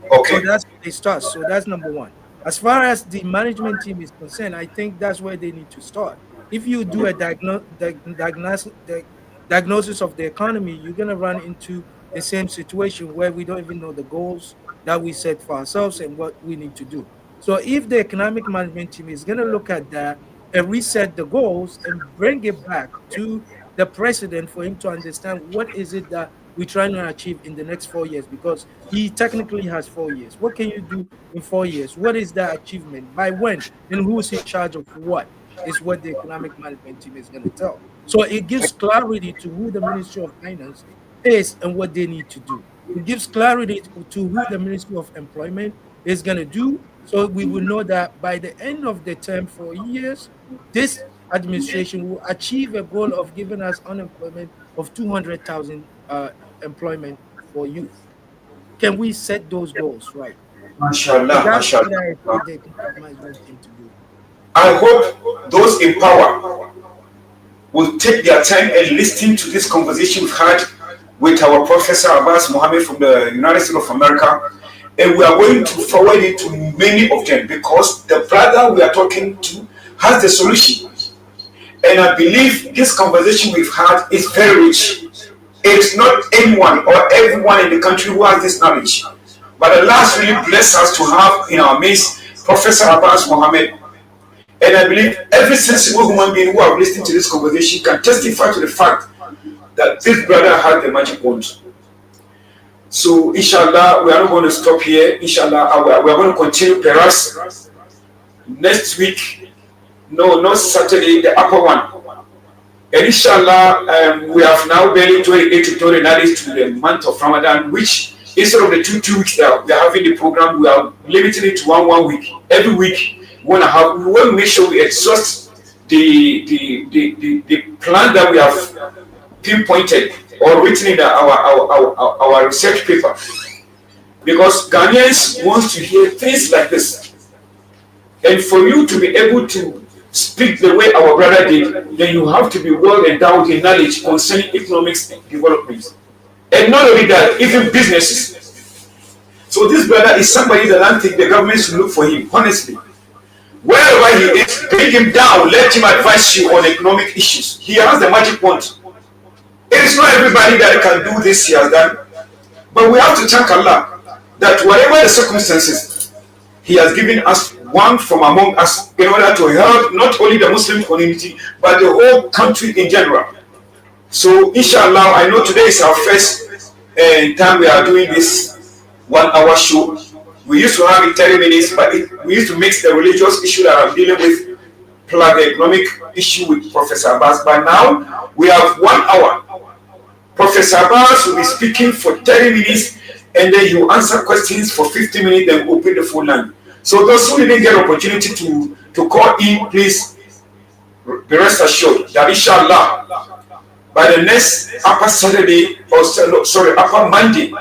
Okay. So that's where they start. So that's number one. As far as the management team is concerned, I think that's where they need to start. If you do a diagnosis of the economy, you're going to run into the same situation where we don't even know the goals that we set for ourselves and what we need to do. So if the economic management team is going to look at that and reset the goals and bring it back to the president for him to understand what is it that we're trying to achieve in the next 4 years, because he technically has 4 years. What can you do in 4 years? What is that achievement? By when? And who's in charge of what? Is what the economic management team is going to tell. So it gives clarity to who the Ministry of Finance is and what they need to do. It gives clarity to who the Ministry of Employment is going to do. So we will know that by the end of the term, 4 years, this administration will achieve a goal of giving us unemployment of 200,000 employment for youth. Can we set those goals right? Mashallah, That's mashallah. what I expect the economic management team to do. I hope those in power will take their time and listen to this conversation we've had with our Professor Abbass Mohammed from the United States of America, and we are going to forward it to many of them, because the brother we are talking to has the solution. And I believe this conversation we've had is very rich. It's not anyone or everyone in the country who has this knowledge, but Allah has really blessed us to have in our midst Professor Abbass Mohammed. And I believe every sensible human being who have listened to this conversation can testify to the fact that this brother had the magic wand. So inshallah, we are not going to stop here. Inshallah, we are going to continue perhaps next week. No, not Saturday, the upper one. And inshallah, we have now barely 28 to 29 days to the month of Ramadan, which instead of the two weeks that we are having the program, we are limiting it to one week. Every week, we want to make sure we exhaust the plan that we have pinpointed or written in our research paper. Because Ghanaians want to hear things like this. And for you to be able to speak the way our brother did, then you have to be well endowed in knowledge concerning economics and development. And not only that, even businesses. So this brother is somebody that I think the government should look for him, honestly. Wherever he is, bring him down, let him advise you on economic issues. He has the magic wand. It is not everybody that can do this he has done. But we have to thank Allah that whatever the circumstances, he has given us one from among us in order to help not only the Muslim community, but the whole country in general. So inshallah, I know today is our first time we are doing this 1 hour show. We used to have it 30 minutes, but we used to mix the religious issue that I'm dealing with plus the economic issue with Professor Abbass. But now we have 1 hour. Professor Abbass will be speaking for 30 minutes, and then he will answer questions for 50 minutes, then open the phone line. So those who didn't get opportunity to call in, please be rest assured that inshallah, by the next upper Saturday, upper Monday,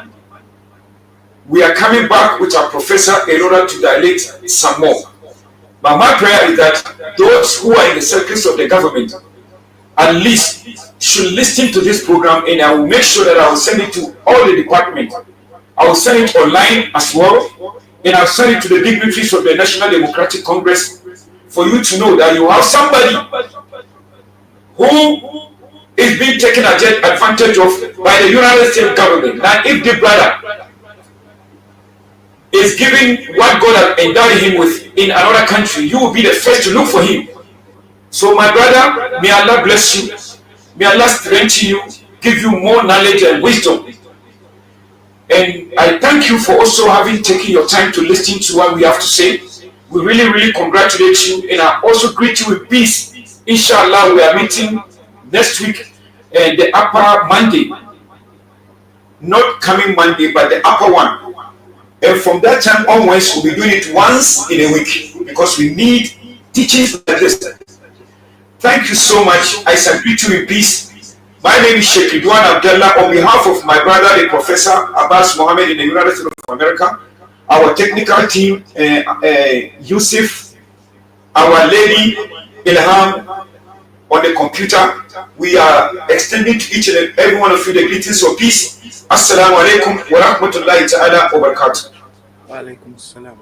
we are coming back with our professor in order to dilate some more. But my prayer is that those who are in the circles of the government at least should listen to this program, and I will make sure that I will send it to all the departments. I will send it online as well, and I'll send it to the dignitaries of the National Democratic Congress for you to know that you have somebody who is being taken advantage of by the United States government. Now, if the brother is giving what God has endowed him with in another country, you will be the first to look for him. So my brother, may Allah bless you. May Allah strengthen you, give you more knowledge and wisdom. And I thank you for also having taken your time to listen to what we have to say. We really, really congratulate you, and I also greet you with peace. Inshallah, we are meeting next week, and the upper Monday. Not coming Monday, but the upper one. And from that time onwards, we'll be doing it once in a week, because we need teachings like this. Thank you so much. I greet you in peace. My name is Sheikh RIDWAN Abdullah. On behalf of my brother, the Professor Abbass Mohammed in the United States of America, our technical team, Yusuf, our lady Ilham on the computer, we are extending to each and every one of you the greetings of peace. Assalamu alaikum wa rahmatullahi ta'ala wa barakatuh. Wa alaikum assalam.